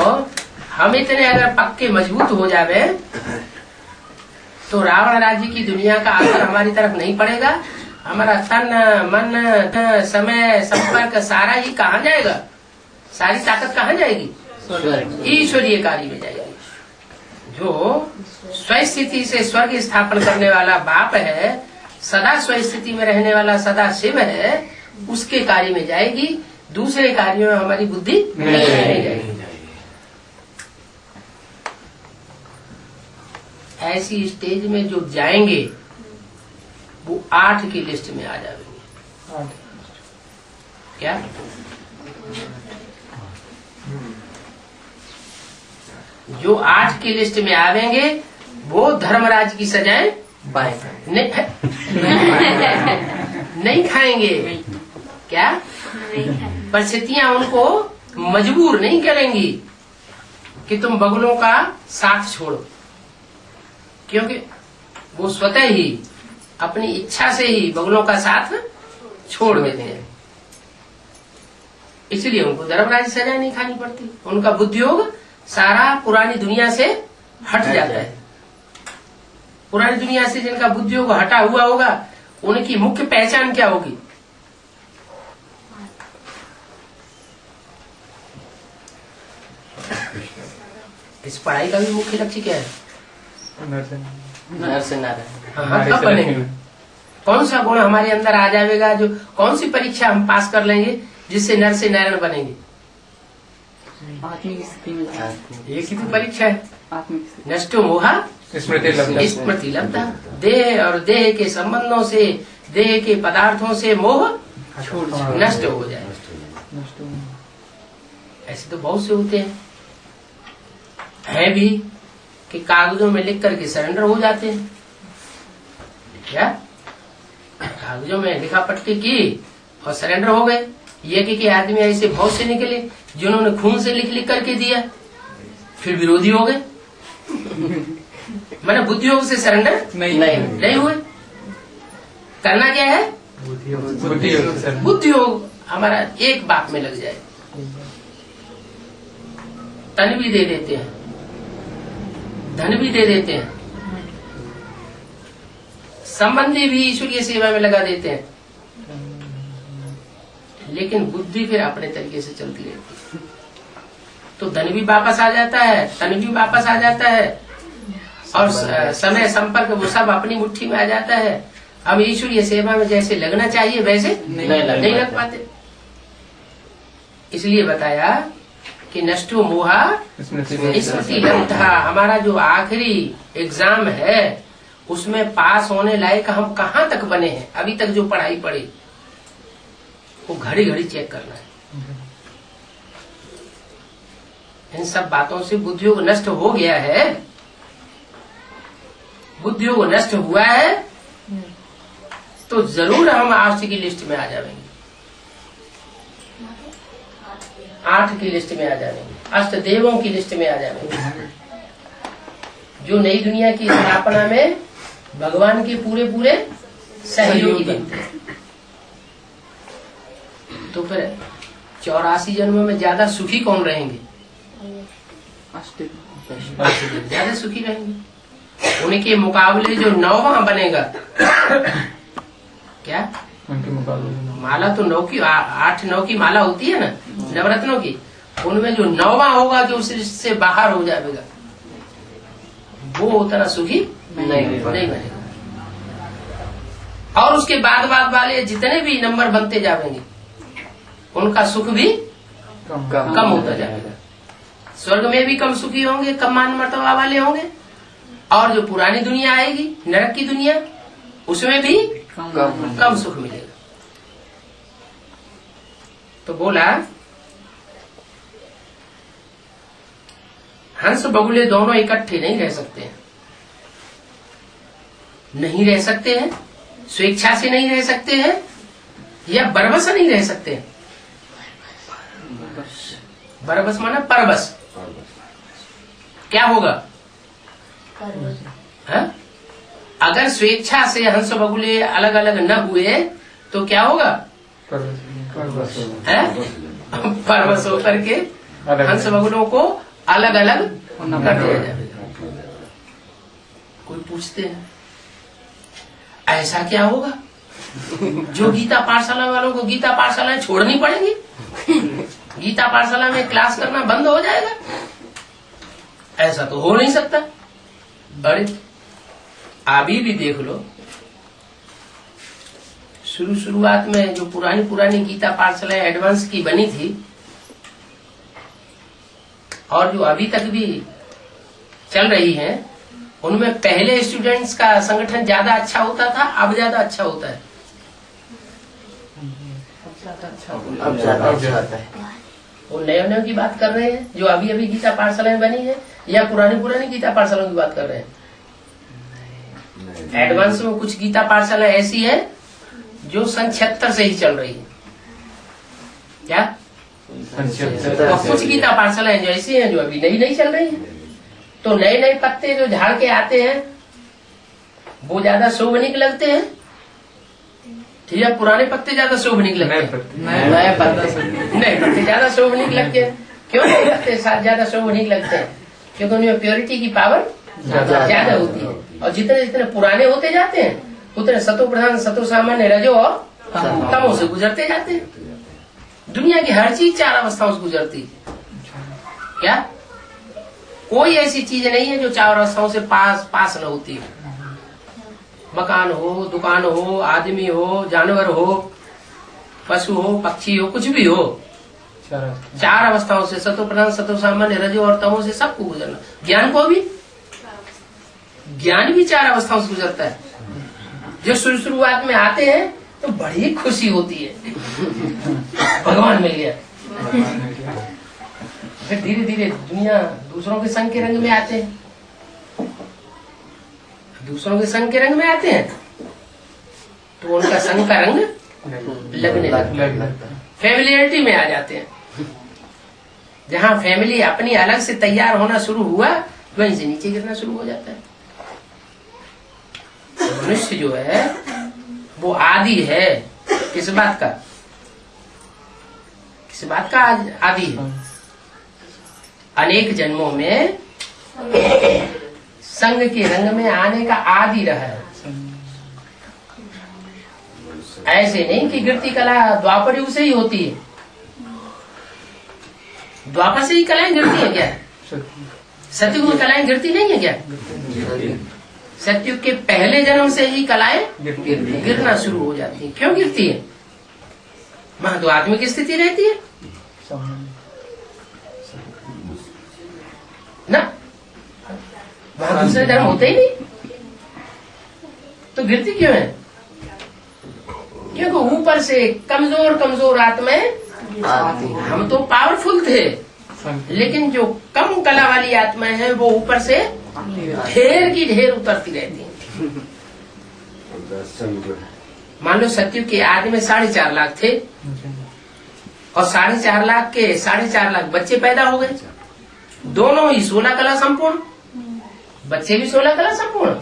A: हम इतने अगर पक्के मजबूत हो जावे तो रावण राज्य की दुनिया का असर हमारी तरफ नहीं पड़ेगा। हमारा तन मन समय संपर्क सारा ही कहाँ जाएगा? सारी ताकत कहाँ जाएगी? ईश्वरीय कार्य में जाएगी। जो स्वस्थिति से स्वर्ग स्थापन करने वाला बाप है, सदा स्वस्थिति में रहने वाला सदा शिव है, उसके कार्य में जाएगी। दूसरे कार्यों में हमारी बुद्धि नहीं जाएगी। ऐसी स्टेज में जो जाएंगे वो 8 की लिस्ट में आ जाएंगे। क्या? जो 8 की लिस्ट में आवेंगे वो धर्मराज की सजाएं नहीं खाएंगे। क्या? परिस्थितियां उनको मजबूर नहीं करेंगी कि तुम बगुलों का साथ छोड़ो, क्योंकि वो स्वतः ही अपनी इच्छा से ही बगुलों का साथ छोड़ देते हैं। इसलिए उनको धर्मराज की सजा नहीं खानी पड़ती। उनका बुद्धियोग सारा पुरानी दुनिया से हट जाता है। पुरानी दुनिया से जिनका बुद्धियोग हटा हुआ होगा उनकी मुख्य पहचान क्या होगी? इस पढ़ाई का भी मुख्य लक्ष्य क्या है? नर से नारायण। हाँ, कब बनेंगे? कौन सा गुण हमारे अंदर आ जाएगा? जो कौन सी परीक्षा हम पास कर लेंगे जिससे नर से नारायण बनेंगे?
B: आत्मिक स्थिति में
A: एक ही तो परीक्षा है। नष्टो मोहा स्मृति लब्धा। देह और देह के संबंधों से, देह के पदार्थों से मोह नष्ट हो जाए। ऐसे तो बहुत से होते हैं भी कि कागजों में लिख करके सरेंडर हो जाते हैं। क्या कागजों में लिखा पट्टी की और सरेंडर हो गए। ये कि आदमी ऐसे बहुत से निकले जिन्होंने खून से लिख लिख करके दिया, फिर विरोधी हो गए। मैंने बुद्धि योग से सरेंडर नहीं हुए। करना क्या है? बुद्धि योग हमारा एक बात में लग जाए। तन भी दे देते हैं, धन भी दे देते हैं, संबंधी भी ईश्वरीय सेवा में लगा देते हैं, लेकिन बुद्धि फिर अपने तरीके से चलती रहती है। तो धन भी वापस आ जाता है, तन भी वापस आ जाता है, और समय संपर्क वो सब अपनी मुट्ठी में आ जाता है। अब ईश्वरीय सेवा में जैसे लगना चाहिए वैसे नहीं लग पाते। इसलिए बताया कि नष्टो मोहा स्मृति लब्धा। हमारा जो आखिरी एग्जाम है उसमें पास होने लायक हम कहाँ तक बने हैं, अभी तक जो पढ़ाई पढ़ी वो घड़ी घड़ी चेक करना है। इन सब बातों से बुद्धियोग नष्ट हो गया है। बुद्धियोग नष्ट हुआ है तो जरूर हम आष्ट की लिस्ट में आ जाएंगे, 8 की लिस्ट में आ जाएंगे, अष्ट देवों की लिस्ट में आ जाएंगे, जो नई दुनिया की स्थापना में भगवान के पूरे पूरे सहयोगी बनते हैं। तो फिर 84 जन्मों में ज्यादा सुखी कौन रहेंगे? ज्यादा सुखी रहेंगे। उनके मुकाबले जो 9वां बनेगा, क्या
B: उनके मुकाबले
A: माला तो 9 की 8-9 की माला होती है ना नवरत्नों की, उनमें जो 9वां होगा जो उससे बाहर हो जाएगा वो उतना सुखी नहीं बनेगा। और उसके बाद वाले जितने भी नंबर बनते जाएंगे उनका सुख भी कम होता जाएगा। स्वर्ग में भी कम सुखी होंगे, कम मान मर्तबा वाले होंगे, और जो पुरानी दुनिया आएगी नरक की दुनिया उसमें भी कम सुख मिलेगा। तो बोला हंस बगुले दोनों इकट्ठे नहीं रह सकते हैं, नहीं रह सकते हैं, स्वेच्छा से नहीं रह सकते हैं, या बरबस नहीं रह सकते हैं। बरबस माना परबस। क्या होगा? है? अगर स्वेच्छा से हंस बगुले अलग अलग न हुए तो क्या होगा? परवश होकर के हंस बगुलों को अलग अलग कर दिया जाएगा। कोई पूछते हैं ऐसा क्या होगा? जो गीता पाठशाला वालों को गीता पाठशालाएं छोड़नी पड़ेगी, गीता पाठशाला में क्लास करना बंद हो जाएगा? ऐसा तो हो नहीं सकता। अरे अभी भी देख लो, शुरुआत में जो पुरानी गीता पाठशाला एडवांस की बनी थी और जो अभी तक भी चल रही है, उनमें पहले स्टूडेंट्स का संगठन ज्यादा अच्छा होता था, अब ज्यादा अच्छा होता है।
D: अब ज्यादा अच्छा होता है।
A: वो नए की बात कर रहे हैं जो अभी गीता पाठशाला में बनी है, या पुरानी गीता पाठशाला की बात कर रहे हैं? एडवांस में कुछ गीता पाठशाला ऐसी है जो सन 76 से ही चल रही है। क्या? और कुछ गीता पाठशाला जो ऐसी है जो अभी नई चल रही है। तो नए पत्ते जो झाड़ के आते हैं वो ज्यादा शोभनीक लगते हैं, ठीक है? पुराने पत्ते ज्यादा शोभनीक लगते हैं, नए पत्ते ज्यादा शोभनीक लगते हैं। क्यों नहीं लगते? ज्यादा शोभनीक लगते हैं क्योंकि उनमें प्योरिटी की पावर ज्यादा होती है। और जितने पुराने होते जाते हैं उतने सतो प्रधान, सतो सामान्य, रजो और तमो से गुजरते जाते हैं। दुनिया की हर चीज 4 अवस्थाओं से गुजरती है। क्या? कोई ऐसी चीज नहीं है जो 4 अवस्थाओं से पास न होती है। मकान हो, दुकान हो, आदमी हो, जानवर हो, पशु हो, पक्षी हो, कुछ भी हो, 4 अवस्थाओं से, सतो प्रधान, सतो सामान्य, रजो और तमो से सबको गुजरना। ज्ञान को भी, ज्ञान भी 4 अवस्थाओं से गुजरता है। जो शुरुआत में आते हैं तो बड़ी खुशी होती है, भगवान मिल गया। फिर धीरे धीरे दुनिया दूसरों के संग के रंग में आते हैं, दूसरों के संग के रंग में आते हैं तो उनका संग का रंग लगने लगता है, फैमिलियरिटी में आ जाते हैं। जहाँ फैमिली अपनी अलग से तैयार होना शुरू हुआ वहीं से नीचे गिरना शुरू हो जाता है। मनुष्य जो है वो आदि है, किस बात का, किस बात का आदि है? अनेक जन्मों में संग के रंग में आने का आदि रहा है। ऐसे नहीं कि गिरती कला द्वापर युग से ही होती है, द्वापर से ही कलाएं गिरती है क्या? सतयुग में कलाएं गिरती नहीं है क्या? सतयुग के पहले जन्म से ही कलाएं गिरना शुरू हो जाती है। क्यों गिरती है? वहां तो आत्मिक स्थिति रहती है ना, वहां दूसरे धर्म होते ही नहीं, तो गिरती क्यों है? क्योंकि ऊपर से कमजोर कमजोर आत्माएं, हम तो पावरफुल थे, लेकिन जो कम कला वाली आत्माएं हैं वो ऊपर से ढेर की ढेर उतरती रहती हैं। मान लो सतयुग के आदि में 4.5 लाख थे और 4.5 लाख के 4.5 लाख बच्चे पैदा हो गए, दोनों ही 16 कला संपूर्ण, बच्चे भी 16 कला संपूर्ण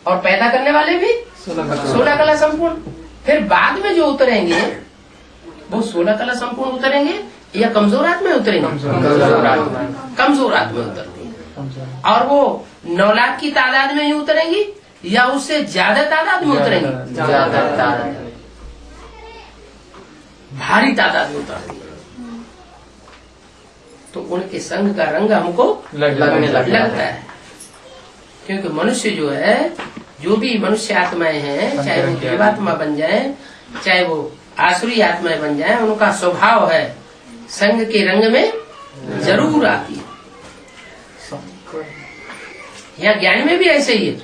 A: और पैदा करने वाले भी 16 कला संपूर्ण। फिर बाद में जो उतरेंगे वो 16 कला संपूर्ण उतरेंगे या कमजोर आत्मा उतरेंगे? कमजोर आत्मा उतरती है। और वो 9 लाख की तादाद में ही उतरेंगी या उससे ज्यादा तादाद में उतरेंगी? भारी तादाद में उतरती है। तो उनके संग का रंग हमको लगने लगता है। क्योंकि मनुष्य जो है, जो भी मनुष्य आत्माएं हैं, चाहे वो देवात्मा बन जाए चाहे वो आसुरी आत्माएं बन जाए, उनका स्वभाव है संग के रंग में जरूर आती है। यहाँ ज्ञान में भी ऐसे ही है,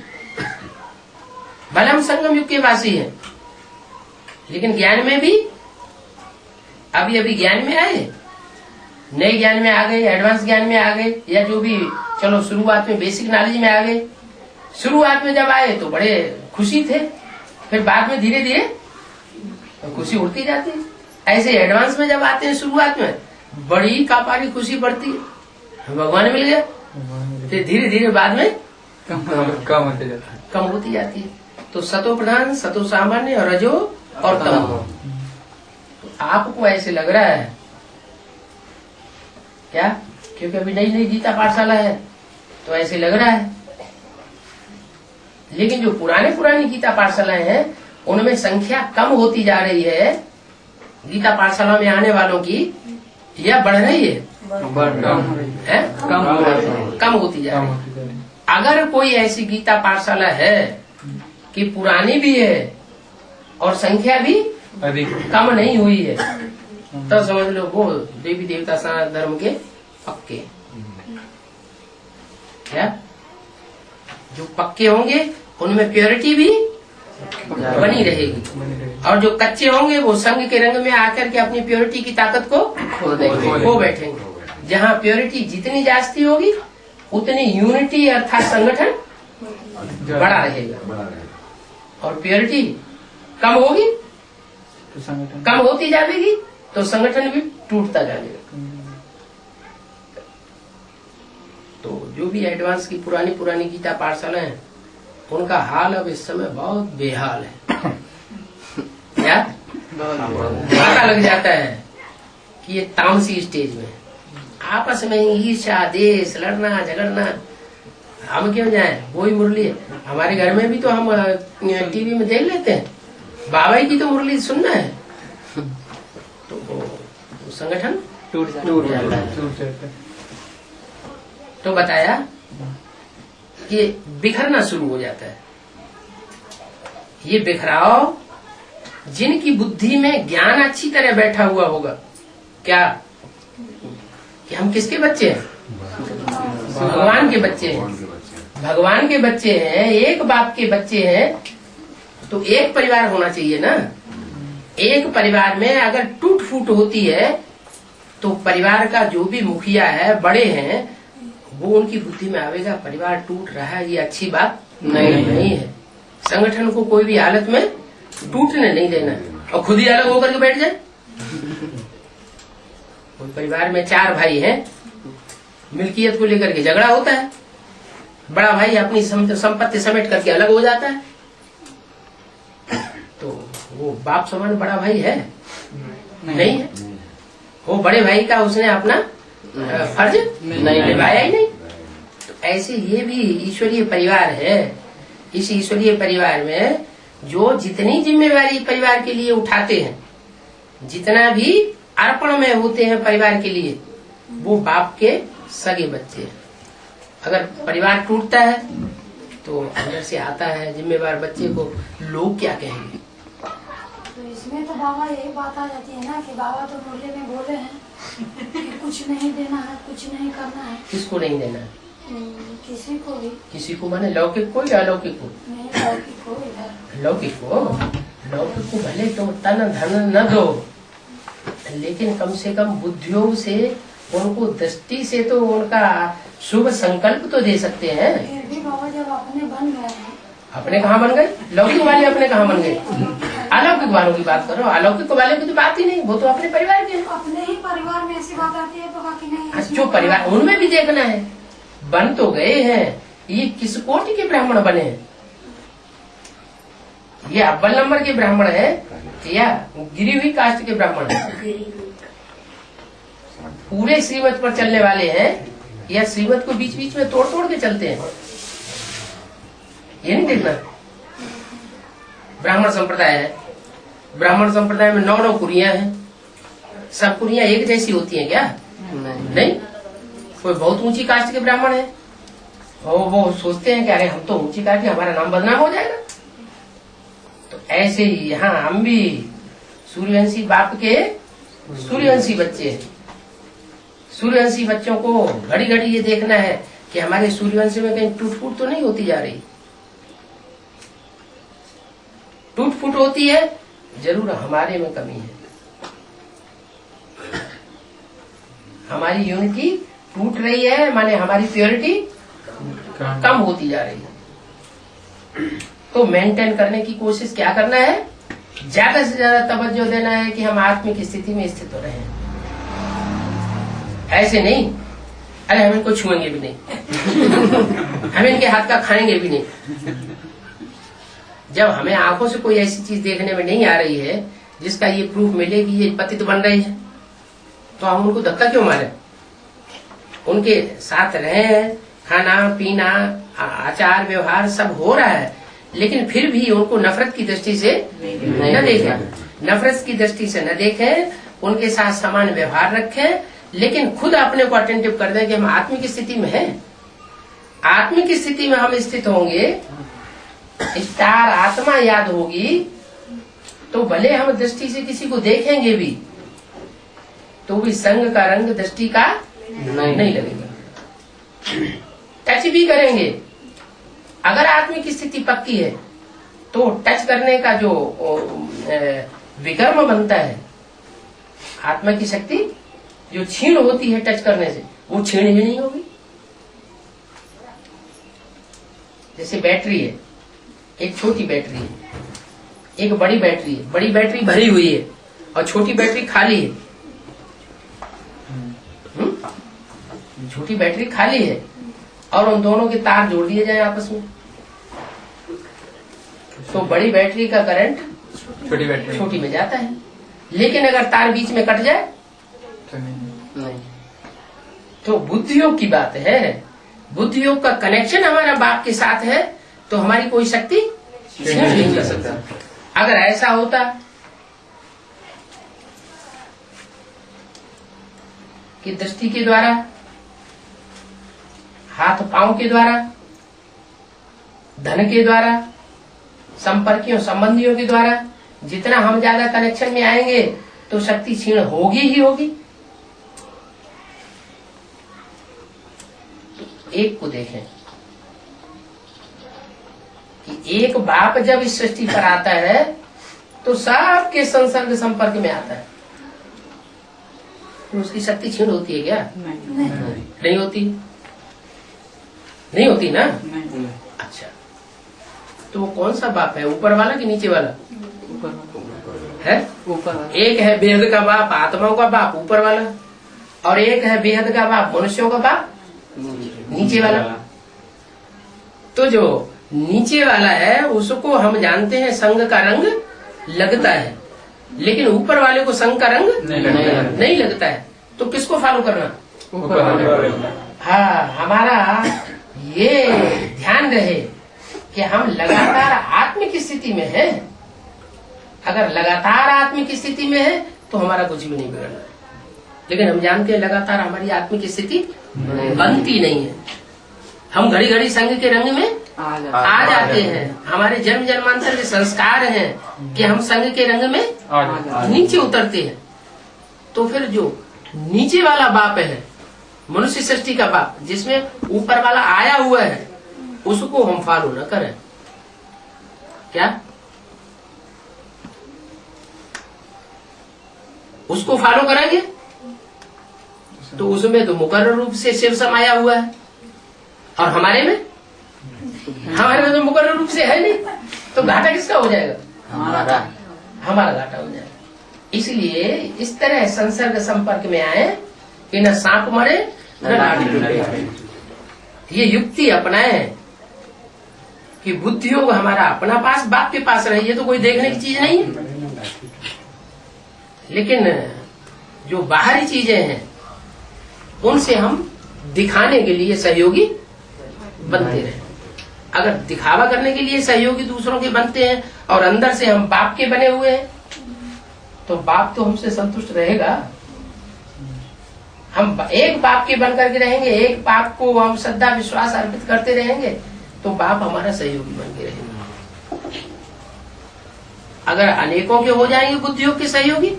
A: भले हम संगम युग के वासी हैं, लेकिन ज्ञान में भी अभी ज्ञान में आए, नए ज्ञान में आ गए, एडवांस ज्ञान में आ गए, या जो भी चलो शुरुआत में बेसिक नॉलेज में आ गए। शुरुआत में जब आए तो बड़े खुशी थे, फिर बाद में धीरे धीरे खुशी उड़ती जाती है। ऐसे एडवांस में जब आते हैं शुरुआत में बड़ी कापारी खुशी बढ़ती है, भगवान मिल गया, फिर धीरे धीरे बाद में कम होती जाती है। तो सतो प्रधान, सतो सामान्य और रजो और तमो। तो आपको ऐसे लग रहा है क्या? क्योंकि अभी नई नई गीता पाठशाला है तो ऐसे लग रहा है, लेकिन जो पुरानी गीता पाठशालाएं हैं उनमें संख्या कम होती जा रही है गीता पाठशाला में आने वालों की, या बढ़ रही है? कम होती जा रही है। अगर कोई ऐसी गीता पाठशाला है कि पुरानी भी है और संख्या भी कम नहीं हुई है, तो समझ लो वो देवी देवता सनातन धर्म के पक्के। क्या? जो पक्के होंगे उनमें प्योरिटी भी बनी रहेगी, और जो कच्चे होंगे वो संग के रंग में आकर के अपनी प्योरिटी की ताकत को खो बैठेंगे। जहाँ प्योरिटी जितनी जास्ती होगी उतनी यूनिटी अर्थात संगठन बड़ा रहेगा, और प्योरिटी कम होगी, कम होती जाएगी तो संगठन भी टूटता जाएगा। तो जो भी एडवांस की पुरानी गीता पाठशाला है उनका हाल अब इस समय बहुत बेहाल है। क्या? पता लग जाता है कि ये तामसी स्टेज में आपस में ईर्ष्या, देश, लड़ना झगड़ना। हम क्यों जाए? वही मुरली है हमारे घर में भी, तो हम टीवी में देख लेते हैं, बाबा की तो मुरली सुनना है तो संगठन टूट जाता है। तो बताया कि बिखरना शुरू हो जाता है। ये बिखराव जिनकी बुद्धि में ज्ञान अच्छी तरह बैठा हुआ होगा, क्या कि हम किसके बच्चे हैं? भगवान के बच्चे हैं। भगवान के बच्चे हैं, एक बाप के बच्चे हैं, तो एक परिवार होना चाहिए ना। एक परिवार में अगर टूट फूट होती है तो परिवार का जो भी मुखिया है, बड़े हैं, वो उनकी बुद्धि में आवेगा परिवार टूट रहा है, ये अच्छी बात नहीं है। संगठन को कोई भी हालत में टूटने नहीं देना और खुद ही अलग होकर के बैठ जाए। कोई परिवार में 4 भाई हैं, मिल्कियत को लेकर के झगड़ा होता है, बड़ा भाई अपनी संपत्ति समेट करके अलग हो जाता है, तो वो बाप समान बड़ा भाई है? नहीं है। वो बड़े भाई का उसने अपना फर्ज निभाया ही नहीं। तो ऐसे ये भी ईश्वरीय परिवार है। इस ईश्वरीय परिवार में जो जितनी जिम्मेवारी परिवार के लिए उठाते हैं, जितना भी अर्पण में होते हैं परिवार के लिए, वो बाप के सगे बच्चे हैं। अगर परिवार टूटता है तो अंदर से आता है जिम्मेवार बच्चे को, लोग क्या कहेंगे।
C: तो इसमें तो बाबा यही बात आ जाती है ना कि बाबा तो मुरली में बोले हैं कि कुछ नहीं देना है, कुछ नहीं करना है।
A: किसको नहीं देना है?
C: किसी को भी।
A: किसी को माने लौकिक को या अलौकिक को?
C: नहीं, लौकिक को इधर।
A: लौकिक को भले तुम तन धन न दो, लेकिन कम से कम बुद्धियों से उनको, दृष्टि से तो उनका शुभ संकल्प तो दे सकते हैं।
C: फिर भी बाबा जब अपने बन गए हैं।
A: अपने कहाँ बन गए? लौकिक वाले अपने कहाँ बन गए? अलौकिक वालों की बात करो। अलौकिक वाले की तो बात ही नहीं, वो तो अपने परिवार के हैं।
C: अपने ही परिवार में ऐसी बात आती है तो बाकी नहीं।
A: जो परिवार, उनमें भी देखना है। बन तो गए हैं, ये किस कोटि के ब्राह्मण बने हैं? ये अव्वल नंबर के ब्राह्मण है या गिरी हुई कास्ट के ब्राह्मण है? पूरे श्रीमत पर चलने वाले हैं या श्रीमत को बीच बीच में तोड़ तोड़ के चलते हैं? ये नहीं देखना। ब्राह्मण संप्रदाय है, ब्राह्मण संप्रदाय में 9 कुरियां हैं। सब कुरियां एक जैसी होती हैं क्या? नहीं। कोई बहुत ऊंची कास्ट के ब्राह्मण है और वो सोचते हैं कि अरे हम तो ऊंची कास्ट के, हमारा नाम बदनाम हो जाएगा। तो ऐसे ही यहाँ हम भी सूर्यवंशी बाप के सूर्यवंशी बच्चे हैं। सूर्यवंशी बच्चों को घड़ी घड़ी ये देखना है कि हमारे सूर्यवंश में कहीं टूट फूट तो नहीं होती जा रही। टूट फूट होती है जरूर हमारे में कमी है, हमारी यूनिटी टूट रही है, माने हमारी प्योरिटी कम होती जा रही है। तो मेंटेन करने की कोशिश क्या करना है? ज्यादा से ज्यादा तवज्जो देना है कि हम आत्मिक स्थिति में स्थित हो रहे हैं। ऐसे नहीं अरे हम इनको छुएंगे भी नहीं हम इनके हाथ का खाएंगे भी नहीं। जब हमें आंखों से कोई ऐसी चीज देखने में नहीं आ रही है जिसका ये प्रूफ मिले कि ये पतित बन रही है, तो हम उनको धक्का क्यों मारे? उनके साथ रहे, खाना पीना आचार व्यवहार सब हो रहा है, लेकिन फिर भी उनको नफरत की दृष्टि से न देखें। नफरत की दृष्टि से न देखें, उनके साथ समान व्यवहार रखें, लेकिन खुद अपने को अटेंटिव कर दें कि हम आत्मिक स्थिति में हैं। आत्मिक स्थिति में हम स्थित होंगे, स्टार आत्मा याद होगी, तो भले हम दृष्टि से किसी को देखेंगे भी तो भी संग का रंग दृष्टि का नहीं लगेगा। टच भी करेंगे, अगर आत्मिक स्थिति पक्की है तो टच करने का जो विकर्म बनता है, आत्मा की शक्ति जो क्षीण होती है टच करने से, वो क्षीण ही नहीं होगी। जैसे बैटरी है, एक छोटी बैटरी है, एक बड़ी बैटरी है। बड़ी बैटरी भरी हुई है और छोटी बैटरी खाली है। छोटी बैटरी खाली है और उन दोनों के तार जोड़ दिए जाए आपस में, तो बड़ी बैटरी का करंट छोटी में जाता है। लेकिन अगर तार बीच में कट जाए नहीं। तो बुद्धि योग की बात है। बुद्धि योग का कनेक्शन हमारा बाप के साथ है तो हमारी कोई शक्ति नहीं कर सकता। अगर ऐसा होता कि दृष्टि के द्वारा, हाथ पांव के द्वारा, धन के द्वारा, संपर्कियों संबंधियों के द्वारा जितना हम ज्यादा कनेक्शन में आएंगे तो शक्ति क्षीण होगी ही होगी। एक को देखें कि एक बाप जब इस सृष्टि पर आता है तो सबके संसर्ग संपर्क में आता है। तो उसकी शक्ति क्षीण होती है क्या?
B: नहीं
A: नहीं होती, नहीं होती ना।
B: नहीं
A: अच्छा, तो वो कौन सा बाप है, ऊपर वाला कि नीचे वाला
B: ऊपर
A: है?
B: ऊपर
A: एक है बेहद का बाप, आत्माओं का बाप ऊपर वाला, और एक है बेहद का बाप, मनुष्यों का बाप नीचे वाला। तो जो नीचे वाला है उसको हम जानते हैं संग का रंग लगता है, लेकिन ऊपर वाले को संग का रंग नहीं लगता है। तो किसको फॉलो करना?
B: ऊपर वाले।
A: हाँ, हमारा ये ध्यान रहे कि हम लगातार आत्मिक स्थिति में हैं। अगर लगातार आत्मिक स्थिति में है तो हमारा कुछ भी नहीं बिगड़ना, लेकिन हम जानते हैं लगातार हमारी आत्मिक स्थिति बनती नहीं है। हम घड़ी घड़ी संग के रंग में आ जाते हैं। हमारे जन्म जन्मांतर के संस्कार हैं कि हम संग के रंग में नीचे उतरते हैं। तो फिर जो नीचे वाला बाप है, मनुष्य सृष्टि का बाप, जिसमें ऊपर वाला आया हुआ है, उसको हम फॉलो न करें क्या? उसको फॉलो करेंगे तो उसमें तो मुकर्रर रूप से शिव समाया हुआ है, और हमारे में तो मुकर्रर रूप से है नहीं। तो घाटा किसका हो जाएगा? हमारा घाटा हो जाएगा। इसलिए इस तरह संसर्ग संपर्क में आए कि न सांप मरे न लाठी टूटे। ये युक्ति अपनाए कि बुद्धि योग हमारा अपना पास, बाप के पास रहे। ये तो कोई देखने की चीज नहीं है, लेकिन जो बाहरी चीजें हैं उनसे हम दिखाने के लिए सहयोगी बनते रहे। अगर दिखावा करने के लिए सहयोगी दूसरों के बनते हैं और अंदर से हम बाप के बने हुए हैं, तो बाप तो हमसे संतुष्ट रहेगा। हम एक बाप के बन करके रहेंगे, एक बाप को हम श्रद्धा विश्वास अर्पित करते रहेंगे, तो बाप हमारा सहयोगी बन के रहेंगे। अगर अनेकों के हो जाएंगे बुद्धियों के सहयोगी,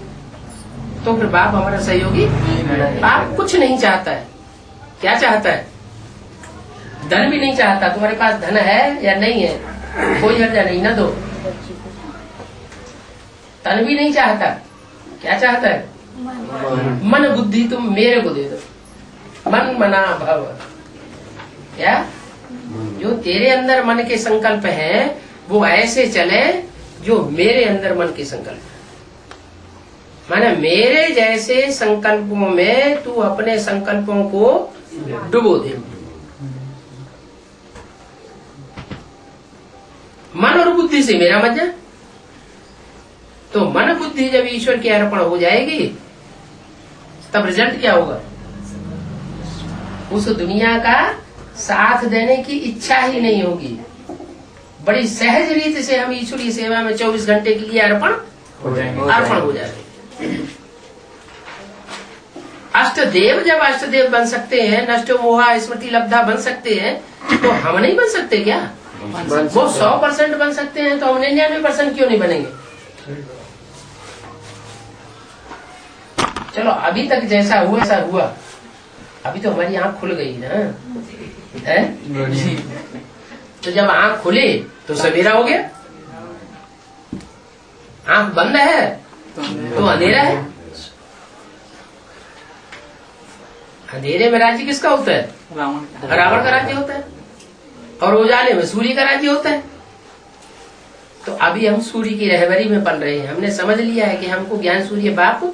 A: तो फिर बाप हमारा सहयोगी। बाप कुछ नहीं चाहता है। क्या चाहता है? धन भी नहीं चाहता। तुम्हारे पास धन है या नहीं है, कोई हर्जा नहीं, ना दो। तन भी नहीं चाहता। क्या चाहता है? मन बुद्धि तुम मेरे को दे दो। मन मना भव। क्या? जो तेरे अंदर मन के संकल्प हैं वो ऐसे चले जो मेरे अंदर मन के संकल्प है। माने मेरे जैसे संकल्पों में तू अपने संकल्पों को डुबो दे। मन और बुद्धि से मेरा मत जा। तो मन बुद्धि जब ईश्वर की अर्पण हो जाएगी, तब रिजल्ट क्या होगा? उस दुनिया का साथ देने की इच्छा ही नहीं होगी। बड़ी सहज रीति से हम ईश्वरीय सेवा में 24 घंटे के लिए अर्पण हो जाएंगे। अष्टदेव जब अष्टदेव बन सकते हैं, नष्टो मोहा स्मृति लब्धा बन सकते हैं, तो हम नहीं बन सकते क्या? वो 100% बन सकते हैं, तो हम 99% क्यों नहीं बनेंगे? चलो अभी तक जैसा हुआ ऐसा हुआ। अभी तो हमारी आंख खुल गई ना, है? तो जब आंख खुली तो सवेरा हो गया। आंख बंद है तो अंधेरा है। अंधेरे में राज्य किसका होता है? रावण का राज्य होता है। और उजाले में सूर्य का राज्य होता है। तो अभी हम सूर्य की रहबरी में पल रहे हैं। हमने समझ लिया है कि हमको ज्ञान सूर्य बाप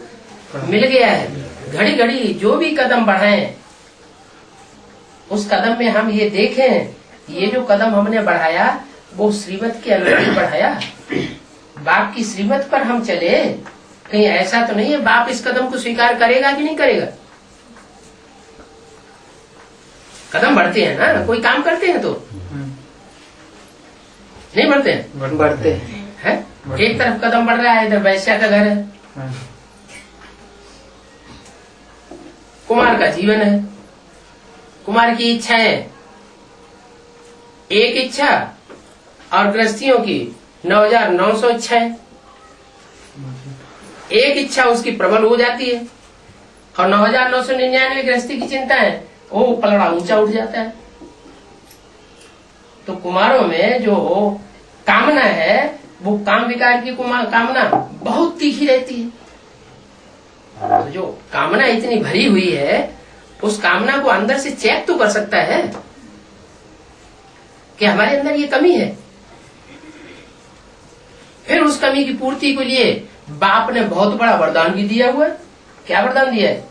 A: मिल गया है। घड़ी घड़ी जो भी कदम बढ़ाएं, उस कदम में हम ये देखें, ये जो कदम हमने बढ़ाया वो श्रीमत के अनुरूप बढ़ाया। बाप की श्रीमत पर हम चले। कहीं ऐसा तो नहीं है बाप इस कदम को स्वीकार करेगा कि नहीं करेगा? कदम बढ़ते हैं ना, कोई काम करते हैं तो नहीं बढ़ते हैं?
D: बढ़ते
A: हैं। एक तरफ कदम बढ़ रहा है, इधर वैश्या का घर है, कुमार का जीवन है, कुमार की इच्छाएं, एक इच्छा और गृहस्थियों की 9,900 इच्छाएं। एक इच्छा उसकी प्रबल हो जाती है और 9,999 गृहस्थी की चिंता है, वो पलड़ा ऊंचा उठ जाता है। तो कुमारों में जो कामना है वो काम विकार की कामना बहुत तीखी रहती है। तो जो कामना इतनी भरी हुई है, उस कामना को अंदर से चेक तो कर सकता है कि हमारे अंदर ये कमी है। फिर उस कमी की पूर्ति के लिए बाप ने बहुत बड़ा वरदान भी दिया हुआ है। क्या वरदान दिया है?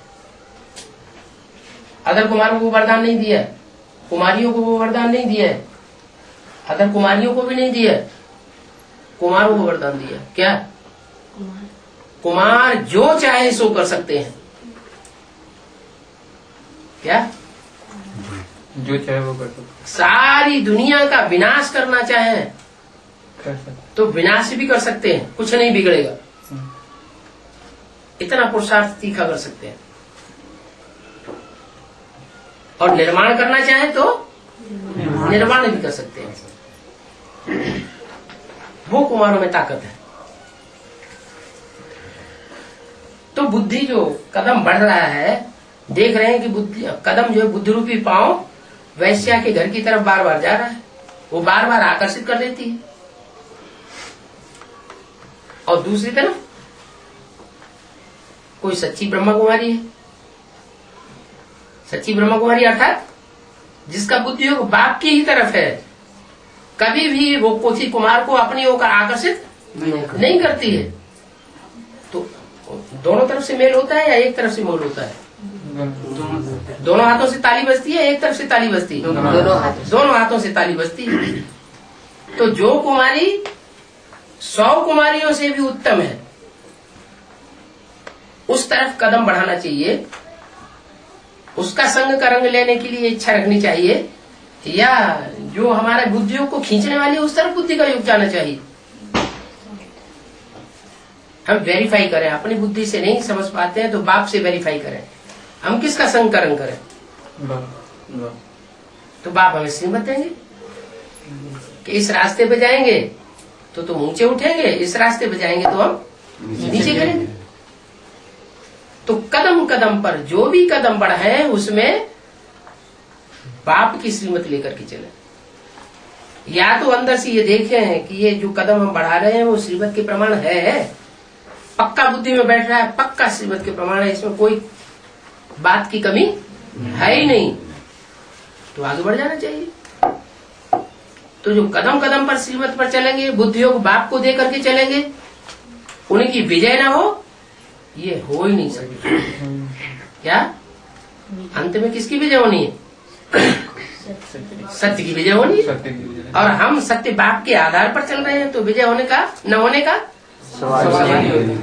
A: अदर कुमारों को वरदान नहीं दिया, कुमारियों को वो वरदान नहीं दिया है, अदर कुमारियों को भी नहीं दिया, कुमारों को वरदान दिया। क्या? कुमार जो चाहे सो कर सकते हैं। क्या?
B: जो चाहे वो कर सकते।
A: सारी दुनिया का विनाश करना चाहे तो विनाश भी कर सकते हैं, कुछ नहीं बिगड़ेगा। इतना पुरुषार्थ तीखा कर सकते हैं। और निर्माण करना चाहे तो निर्माण भी कर सकते हैं। वो कुमारों में ताकत है। तो बुद्धि जो कदम बढ़ रहा है, देख रहे हैं कि बुद्धि कदम जो है बुद्धि रूपी पांव वैश्या के घर की तरफ बार बार जा रहा है। वो बार बार आकर्षित कर देती है। और दूसरी तरफ कोई सच्ची ब्रह्मा कुमारी है। सच्ची ब्रह्मा कुमारी अर्थात जिसका बुद्धि योग बाप की ही तरफ है, कभी भी वो पोथी कुमार को अपनी ओर आकर्षित नहीं करती है। तो दोनों तरफ से मेल होता है या एक तरफ से मेल होता है? दोनों हाथों से ताली बजती है, एक तरफ से ताली बजती है? दोनों हाथों से ताली बजती है। तो जो कुमारी 100 कुमारियों से भी उत्तम है, उस तरफ कदम बढ़ाना चाहिए। उसका संग का रंग लेने के लिए इच्छा रखनी चाहिए, या जो हमारा बुद्धियों को खींचने वाली उस तरफ बुद्धि का योग जाना चाहिए। हम वेरीफाई करें। अपनी बुद्धि से नहीं समझ पाते हैं तो बाप से वेरीफाई करें। हम किसका संग का रंग करें? तो बाप हमें श्रीमत देंगे कि इस रास्ते पे जाएंगे तो तुम ऊंचे उठेंगे, इस रास्ते पे जाएंगे तो हम नीचे गिरेंगे। तो कदम कदम पर जो भी कदम बढ़े उसमें बाप की श्रीमत लेकर के चले। या तो अंदर से ये देखें कि ये जो कदम हम बढ़ा रहे हैं वो श्रीमत के प्रमाण है, पक्का बुद्धि में बैठ रहा है, पक्का श्रीमत के प्रमाण है, इसमें कोई बात की कमी है ही नहीं, तो आगे बढ़ जाना चाहिए। तो जो कदम कदम पर श्रीमत पर चलेंगे, बुद्धि योग बाप को दे करके चलेंगे, उनकी विजय ना हो, ये हो ही नहीं सकती। क्या अंत में किसकी विजय होनी है? सत्य की विजय होनी है। और हम सत्य बाप के आधार पर चल रहे हैं, तो विजय होने का न होने का सवाल ही नहीं।